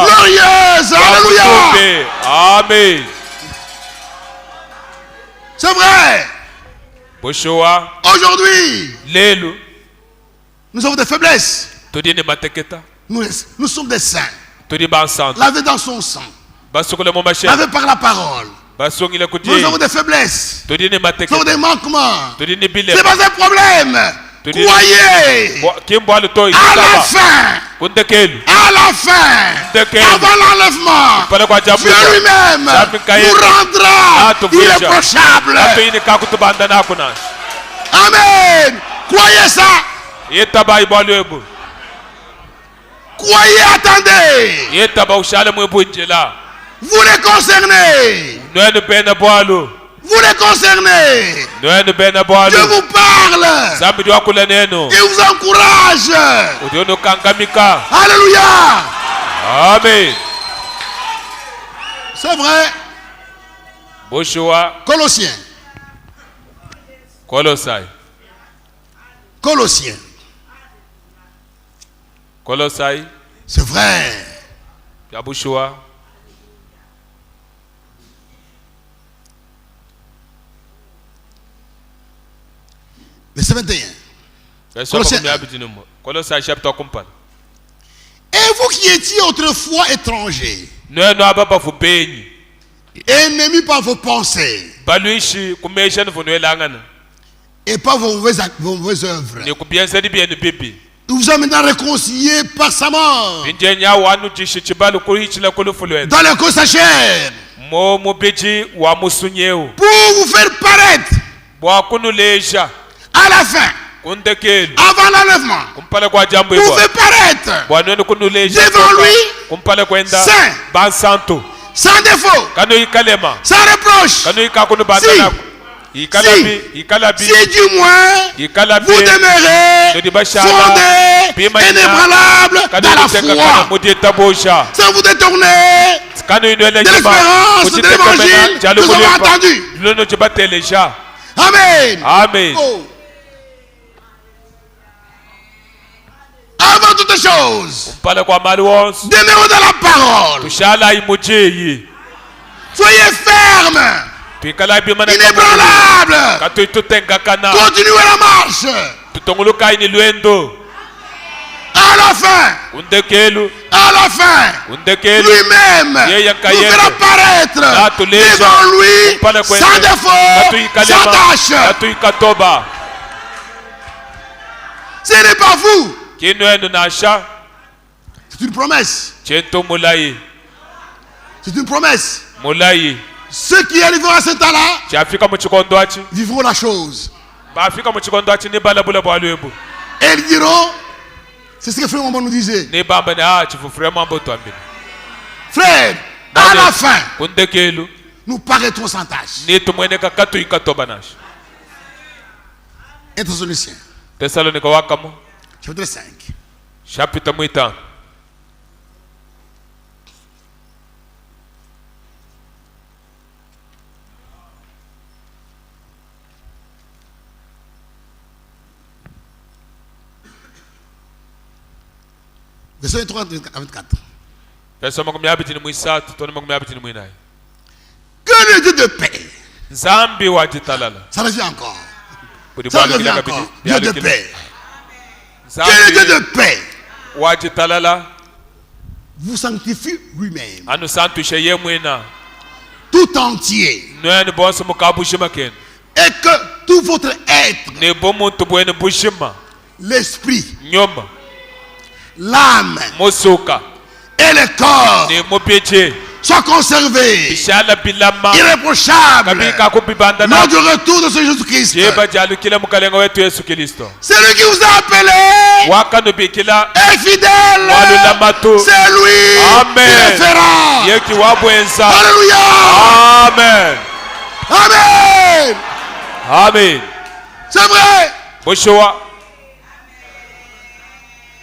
S2: glorieuses. Alléluia.
S1: Amen.
S2: C'est vrai. Aujourd'hui, nous avons des faiblesses. Nous sommes des saints. Lavé dans son sang. Lavé par la parole. Nous avons des faiblesses. Nous avons des manquements. Ce n'est pas un problème. Croyez. À la fin, avant l'enlèvement, Dieu lui-même nous rendra irréprochables. Amen. Croyez ça. Croyez, attendez. Vous les concernez. Vous les concernez. Dieu vous parle. Il vous encourage. Alléluia.
S1: Amen.
S2: C'est vrai. Colossiens. C'est vrai. Verset 21. Et vous qui étiez autrefois étrangers, ennemis par vos pensées et par vos mauvaises œuvres, nous vous avons maintenant réconciliés par sa mort dans le corps de sa chair, pour vous faire paraître à la fin, avant l'enlèvement, vous faire paraître devant lui saint, sans défaut, sans reproche. Si du moins vous demeurez fondés, inébranlables dans la foi, sans vous détourner de l'espérance de l'évangile que nous avons entendu. Amen. Oh. Avant toutes choses, demeurons dans la parole. Soyez fermes, inébranlables. Continuez la marche. À la fin, lui-même nous fera apparaître devant lui sans défaut, sans tâche. Ce n'est pas vous. C'est une promesse. C'est une promesse.
S1: mulai
S2: ceux qui arriveront à ce temps-là
S1: chafika mu chikondo achi
S2: vivront la chose.
S1: bafika mu chikondo achi ni balabula bwa lwebu
S2: Et ils diront, c'est ce que Frère Maman nous disait.
S1: ni bamba na chifu vraiment mboto ambini
S2: Frère, à la fin,
S1: kundekelu
S2: nous paraîtrons sans tâche.
S1: ni tumwene kakatu ikatobanash
S2: 1 Thessaloniciens,
S1: Thessalonika wakamo
S2: chapitre 5.
S1: chapitre mwita
S2: Verset 23 à 24.
S1: pesa makumi abiti ni mwisatu toni makumi abiti ni mwinayi
S2: Que le Dieu de paix,
S1: nzambi wajitalala
S2: ça revient encore.
S1: buli
S2: Ça
S1: bwana
S2: revient
S1: kila
S2: encore.
S1: kabiti
S2: Dieu de
S1: byali
S2: paix.
S1: kila
S2: Que le Dieu
S1: nzambi
S2: de paix
S1: wajitalala
S2: vous sanctifie lui-même,
S1: anu santushe ye mwina
S2: tout entier,
S1: noyani bonse mukabushima kenu
S2: et que tout votre être,
S1: ni bomuntu bwene bushima
S2: l'esprit,
S1: nyoma
S2: l'âme
S1: musuka
S2: et le corps
S1: ni mupyeche
S2: soient conservés
S1: bishala bilama
S2: irréprochables
S1: kabika kubibanda
S2: lors
S1: na
S2: du retour de ce Jésus-Christ.
S1: jeba jalukile mukalenga wetu Yesu Kristo
S2: C'est lui qui vous a appelé
S1: wakanu bikila
S2: est fidèle.
S1: walulamatu
S2: C'est lui
S1: Amen.
S2: qui le fera.
S1: yeki wabwenza
S2: Alléluia.
S1: amen
S2: Amen.
S1: amen
S2: C'est vrai.
S1: bushuwa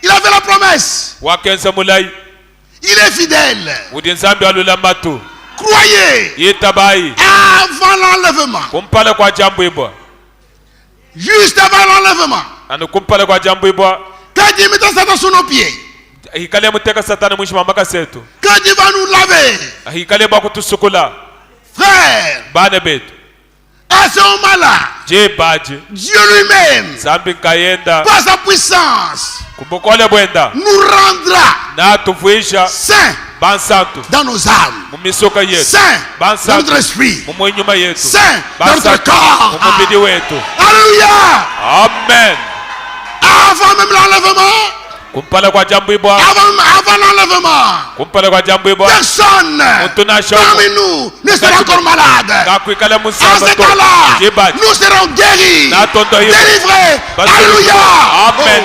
S2: Il a fait la promesse.
S1: wakenza mulai
S2: Il est fidèle.
S1: udi nzambi walulamatu
S2: Croyez
S1: yitabayi
S2: avant l'enlèvement.
S1: kumpale kwa jambo ibwa
S2: Juste avant l'enlèvement.
S1: anu kumpale kwa jambo ibwa
S2: Quand Dieu mettra Satan sous nos pieds.
S1: ahikale muteka satani mwishima makasetu
S2: Quand Dieu va nous laver.
S1: ahikale bakutusukula
S2: Frère,
S1: bane betu
S2: à ce moment-là,
S1: je baje
S2: Dieu lui-même,
S1: nzambi nkayenda
S2: par sa puissance,
S1: kubukole bwenda
S2: nous rendra
S1: natuvuisha
S2: saints
S1: bansantu
S2: dans nos âmes,
S1: mumisoka yetu
S2: saints dans
S1: bansantu
S2: notre esprit,
S1: mumwinyuma yetu
S2: saints dans notre
S1: bansantu
S2: corps.
S1: mumubili wetu
S2: Alléluia.
S1: amen
S2: Avant même l'enlèvement,
S1: kumpala kwa jambo ibwa
S2: avant l'enlèvement,
S1: kumpala kwa jambo ibwa
S2: personne parmi nous ne sera encore malade.
S1: kakwikala
S2: À ce
S1: musamba to
S2: temps-là,
S1: je baje
S2: nous serons guéris,
S1: Natondo hiyo.
S2: délivrés.
S1: Basi-
S2: Alléluia.
S1: Amen.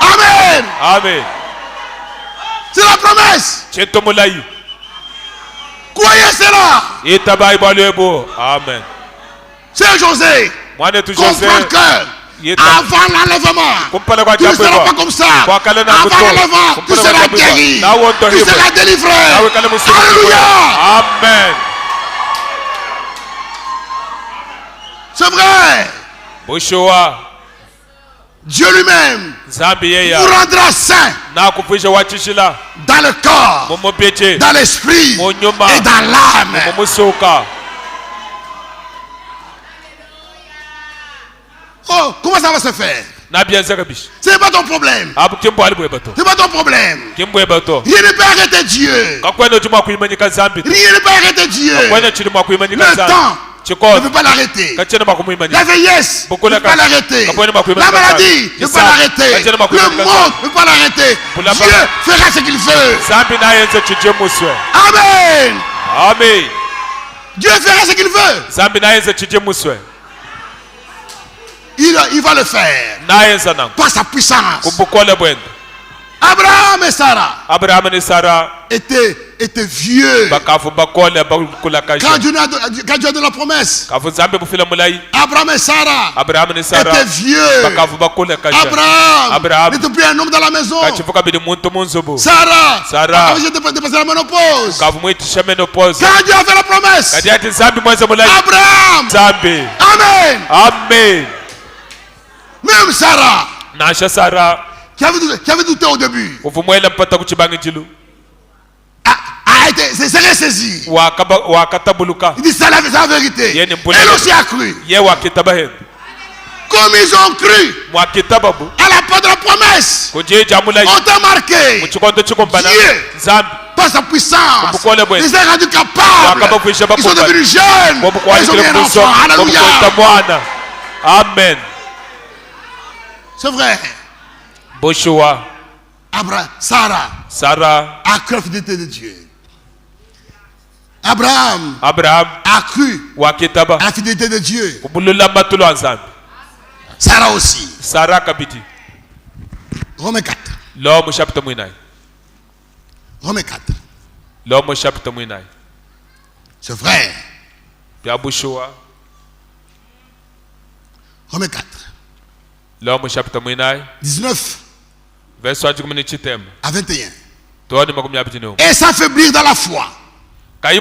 S2: Oh. Amen.
S1: amen
S2: C'est la promesse.
S1: cheto mulai
S2: Croyez cela.
S1: yitabayi bwalwebo amen
S2: C'est José.
S1: mwane tu Jose
S2: Comprends que
S1: Yeta.
S2: avant l'enlèvement,
S1: kumpala kwa
S2: tu ne
S1: jambo
S2: seras pas
S1: ibwa
S2: comme ça.
S1: Kwa kale na
S2: Avant
S1: kuto.
S2: l'enlèvement, tu
S1: Kumpala kwa
S2: seras
S1: jambo ibwa.
S2: guéri.
S1: Na wondo
S2: Tu
S1: hivyo.
S2: seras délivré.
S1: nawe kale musiku
S2: Alléluia.
S1: amen
S2: C'est vrai.
S1: bushuwa
S2: Dieu lui-même
S1: nzambi
S2: vous
S1: yeya
S2: rendra saint
S1: nakuvuisha wachishila
S2: dans le corps,
S1: mumupyeche
S2: dans l'esprit
S1: Munyuma.
S2: et dans l'âme.
S1: mumusuka
S2: Oh, comment ça va se faire?
S1: nabyenza kabisa
S2: Ce n'est pas ton problème.
S1: abu kimbo ali bwebato
S2: Ce n'est pas ton problème.
S1: kimbwebato
S2: Rien ne peut arrêter Dieu.
S1: kakwena chimwa kuimanyika nzambi
S2: Rien ne peut arrêter Dieu.
S1: kakwena chilimwa kuimanyika
S2: Le
S1: nzambi
S2: temps ne
S1: chikoto
S2: peut pas l'arrêter.
S1: kachena
S2: La
S1: makumuimanyika
S2: vieillesse ne
S1: Bukula
S2: peut pas
S1: ka-
S2: l'arrêter.
S1: kapwene makuimanyika
S2: La maladie
S1: nzambi.
S2: ne peut pas
S1: Kisa-
S2: l'arrêter.
S1: kachena
S2: Le
S1: makuimanyika
S2: monde ne peut pas l'arrêter.
S1: Bula-
S2: Dieu fera ce qu'il veut.
S1: nzambi nayenze chije muswe
S2: Amen.
S1: amen
S2: Dieu fera ce qu'il veut.
S1: nzambi nayenze chije muswe
S2: Il va le faire
S1: nayenza nangu
S2: par sa puissance.
S1: kubukole bwenda
S2: Abraham et Sarah
S1: abrahamu ni sara
S2: étaient vieux.
S1: bakafu bakole bakula
S2: Quand
S1: kasha
S2: Dieu a donné la promesse,
S1: kafu nzambi bufila mulai
S2: Abraham et Sarah
S1: abrahamu ni sara
S2: étaient vieux.
S1: bakafu bakule kasha
S2: Abraham n'était plus un homme dans la maison.
S1: kachifuka bili muntu munzubu
S2: Sarah
S1: Sarah.
S2: avait dépassé la ménopause.
S1: kafu mwitisha menopause
S2: Quand Dieu a fait la promesse,
S1: kati ati nzambi mwenze mulai
S2: Abraham,
S1: nzambi
S2: Amen.
S1: amen
S2: Même Sarah,
S1: nasha sara
S2: qui avait douté au début,
S1: uvumwela mpata kuchibangi jilu
S2: a été, c'est ressaisi.
S1: wakatabuluka
S2: Il dit c'est la vérité.
S1: Yeye ni mpule.
S2: Elle aussi a cru.
S1: ye wakitaba hendu
S2: Comme ils ont cru
S1: mwakitababu
S2: à la part de la promesse,
S1: kujija mulai
S2: on t'a marqué.
S1: muchikondo chikumbana
S2: Dieu.
S1: nzambi
S2: Par sa puissance,
S1: Kubukole bwe.
S2: ils sont rendus capables.
S1: Wakabafisha
S2: Ils sont
S1: bakumbana.
S2: devenus jeunes. Ils ont
S1: bobukwalikile
S2: eu un
S1: kuso
S2: enfant. Alléluia.
S1: bobukwita mwana amen
S2: C'est vrai.
S1: bushuwa
S2: Sarah
S1: sara
S2: a cru la fidélité de Dieu. Abraham a cru à la fidélité de Dieu. Sarah aussi. Romains 4. Romains 4. C'est vrai. Romains 4. 19 à 21. Et s'affaiblir dans la foi. Il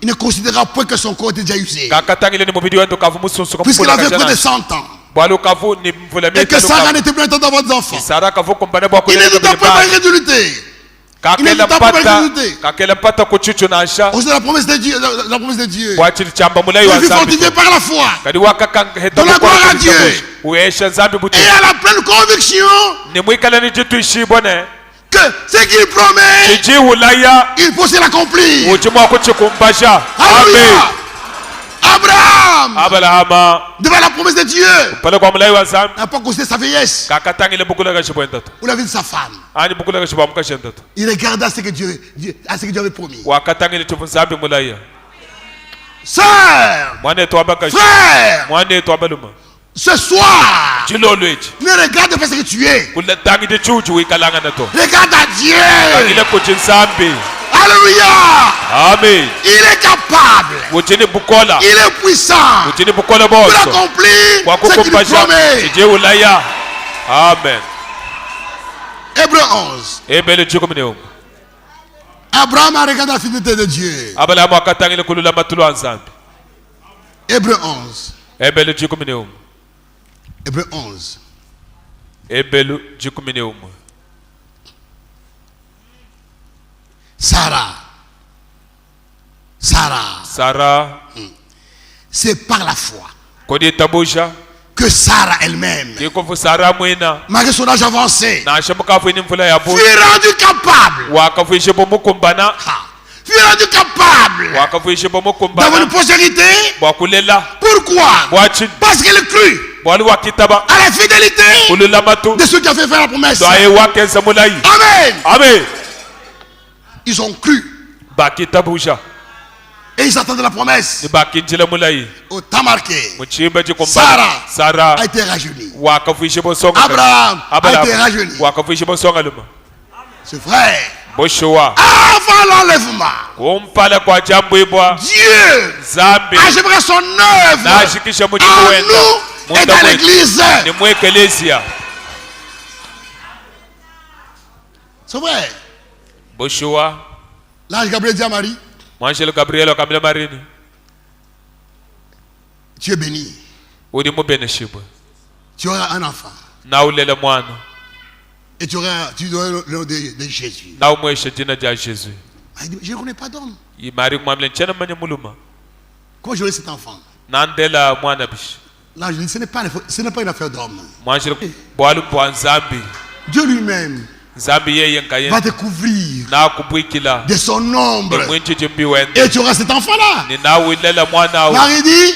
S2: ne considéra point que son corps était déjà usé, puisqu'il avait près de 100 ans, et que Sarah n'était plus en train d'avoir des enfants. Il ne douta pas de l'incrédulité. Il ne douta pas de l'incrédulité. C'est la promesse de Dieu. Il fut fortifié par la foi, dans la gloire à Dieu, et à la pleine conviction que ce qu'il promet, il peut se l'accomplir. Alléluia. Abraham, devant la promesse de Dieu, n'a pas considéré sa vieillesse ou la vie de sa femme. Il regarde à ce que Dieu avait promis. Sœur, frère, ce soir, ne regarde pas ce que tu es. Regarde à Dieu. Alléluia.
S1: Amen.
S2: Il est capable. Il est puissant pour accomplir ce qu'il promet.
S1: Amen.
S2: Hébreu 11. Abraham a regardé la fidélité de Dieu. Hébreu 11. Hébreu 11. Sarah. C'est par la foi que Sarah elle-même, malgré son âge avancé, fut rendue capable. Fut rendue capable d'avoir une postérité. Pourquoi? Parce qu'elle crut à la fidélité de ceux qui ont fait faire la promesse. Amen.
S1: Amen.
S2: Ils ont cru. Et ils attendaient la promesse. Au temps marqué, Sarah a été rajeunie. Abraham a été rajeuni. C'est vrai. Avant l'enlèvement, Dieu achèvera son œuvre en nous et dans l'église. C'est vrai. L'ange Gabriel dit à Marie, tu es béni. Tu auras un enfant. Et tu auras le nom de Jésus. Il dit, je ne connais pas d'homme. Comment j'aurai cet enfant? L'ange dit, ce n'est pas une affaire d'homme. Dieu lui-même va te couvrir de son ombre. Et tu auras cet enfant-là. Marie dit,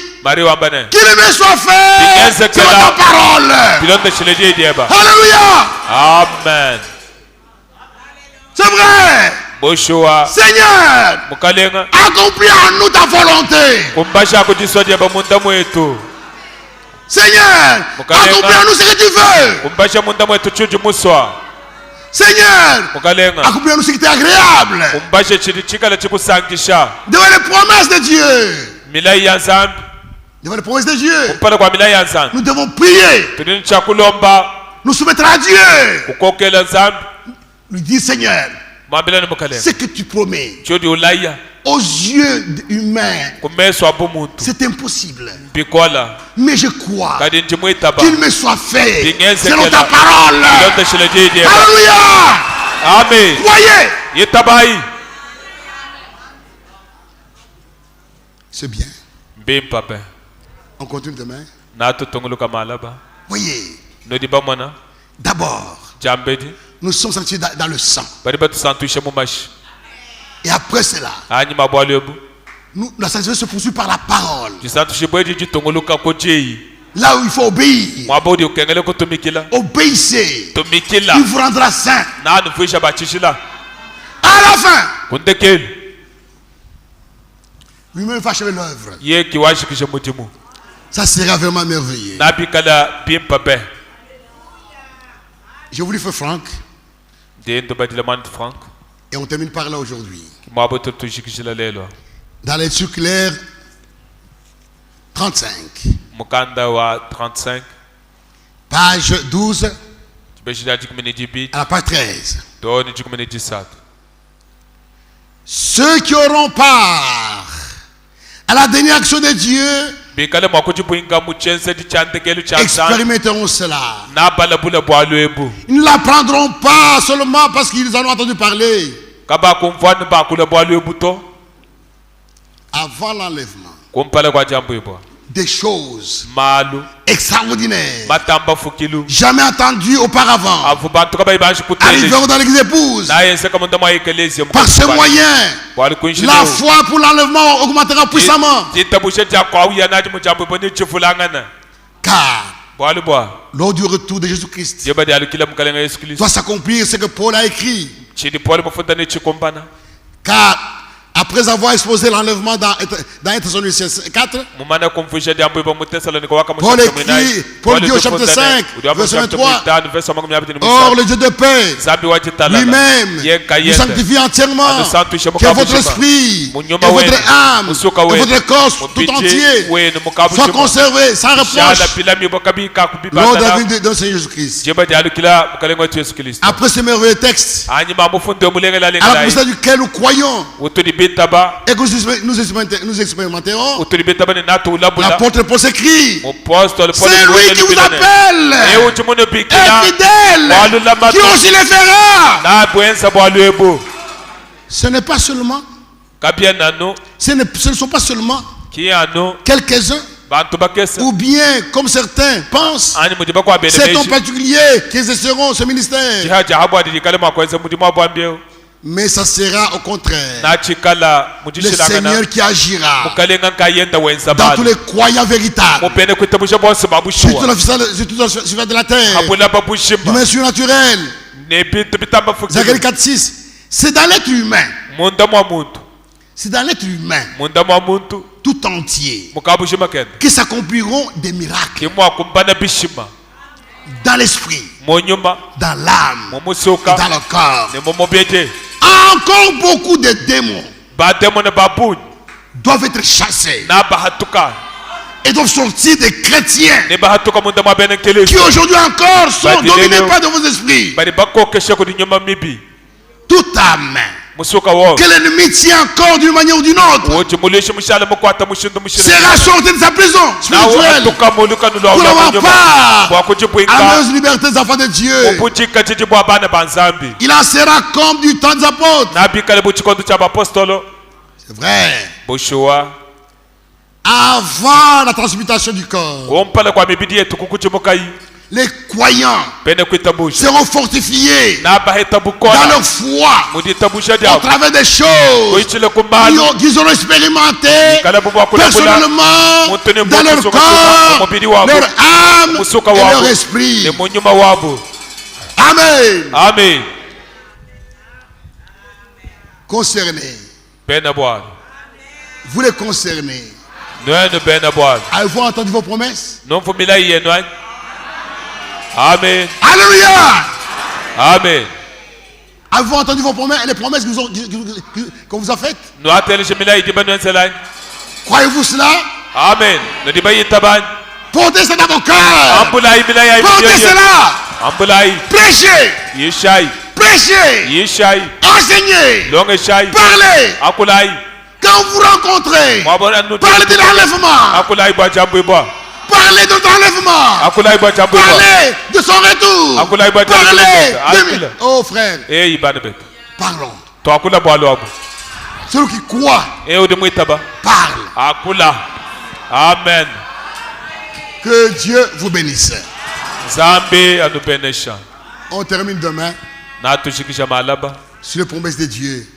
S2: qu'il me soit fait selon ta parole. Alléluia.
S1: Amen.
S2: C'est vrai. Seigneur, accomplis en nous ta volonté. Seigneur, accomplis en nous ce que tu veux. Seigneur, accomplis en nous ce qui est agréable. Devant les promesses de Dieu. Devant les promesses de Dieu, nous devons prier, nous soumettre à Dieu, lui dire, Seigneur, ce que tu promets aux yeux humains, c'est impossible. Mais je crois qu'il me soit fait selon ta parole. Alléluia.
S1: Amen.
S2: Voyez, c'est bien. On continue demain. Voyez, d'abord, nous sommes sanctifiés dans le sang. Et après cela, la sanctification se poursuit par la parole. Là où il faut obéir, obéissez. Il vous rendra saint. À la fin, Lui-même va achever l'œuvre. Ça sera vraiment merveilleux. J'ai voulu faire Franck. Et on termine par là aujourd'hui. Dans les circulaires 35. Page 12. À la page 13. Ceux qui auront part à la dernière action de Dieu expérimenteront cela. Ils ne l'apprendront pas seulement parce qu'ils en ont entendu parler. Avant l'enlèvement, des choses extraordinaires jamais entendues auparavant arriveront dans l'église épouse. Par ce moyen, la foi pour l'enlèvement augmentera puissamment. Car lors du retour de Jésus-Christ doit s'accomplir ce que Paul a écrit. Car après avoir exposé l'enlèvement dans Thessaloniciens 4, Paul dit au chapitre 5, verset 23, or le Dieu de paix lui-même vous sanctifie entièrement, que votre esprit et votre âme et votre corps tout entier soient conservés sans reproche lors de la venue de Seigneur Jésus-Christ. Après ce merveilleux texte, à la puissance duquel nous croyons, et que nous expérimenterons, l'apôtre Paul s'écrit, c'est lui qui vous appelle, est fidèle, qui aussi le fera. Ce n'est pas seulement, ce ne sont pas seulement quelques-uns, ou bien, comme certains pensent, c'est en particulier qui exerceront ce ministère. Mais ça sera au contraire le Seigneur qui agira dans tous les croyants véritables, sur la surface de la terre, du même surnaturel. Zacharie 4:6. C'est dans l'être humain. C'est dans l'être humain tout entier que s'accompliront des miracles. Dans l'esprit, dans l'âme, et dans le corps. Encore beaucoup de démons doivent être chassés et doivent sortir des chrétiens qui aujourd'hui encore sont dominés par de vos esprits. Toute âme que l'ennemi tient encore d'une manière ou d'une autre sera sorti de sa prison spirituelle pour avoir part à la liberté des enfants de Dieu. Il en sera comme du temps des apôtres. C'est vrai. Avant la transmutation du corps, les croyants seront fortifiés dans leur foi au travers des choses qu'ils auront expérimentées personnellement dans leur corps, leur âme et leur esprit. Amen.
S1: Amen.
S2: Concernés. Vous les concernez. Avez-vous entendu vos promesses?
S1: Amen.
S2: Alléluia.
S1: Amen.
S2: Avez-vous entendu vos promesses, les promesses qu'on vous a faites? Croyez-vous cela?
S1: Amen.
S2: Portez ça dans vos cœurs. Portez cela. Prêchez. Prêchez. Enseignez. Parlez. Quand vous rencontrez, parlez de l'enlèvement. Parlez de ton enlèvement. Parlez de son retour. Parlez de... Oh frère. Parlons. Celui qui croit parle.
S1: Amen.
S2: Que Dieu vous bénisse. On termine demain sur les promesses de Dieu.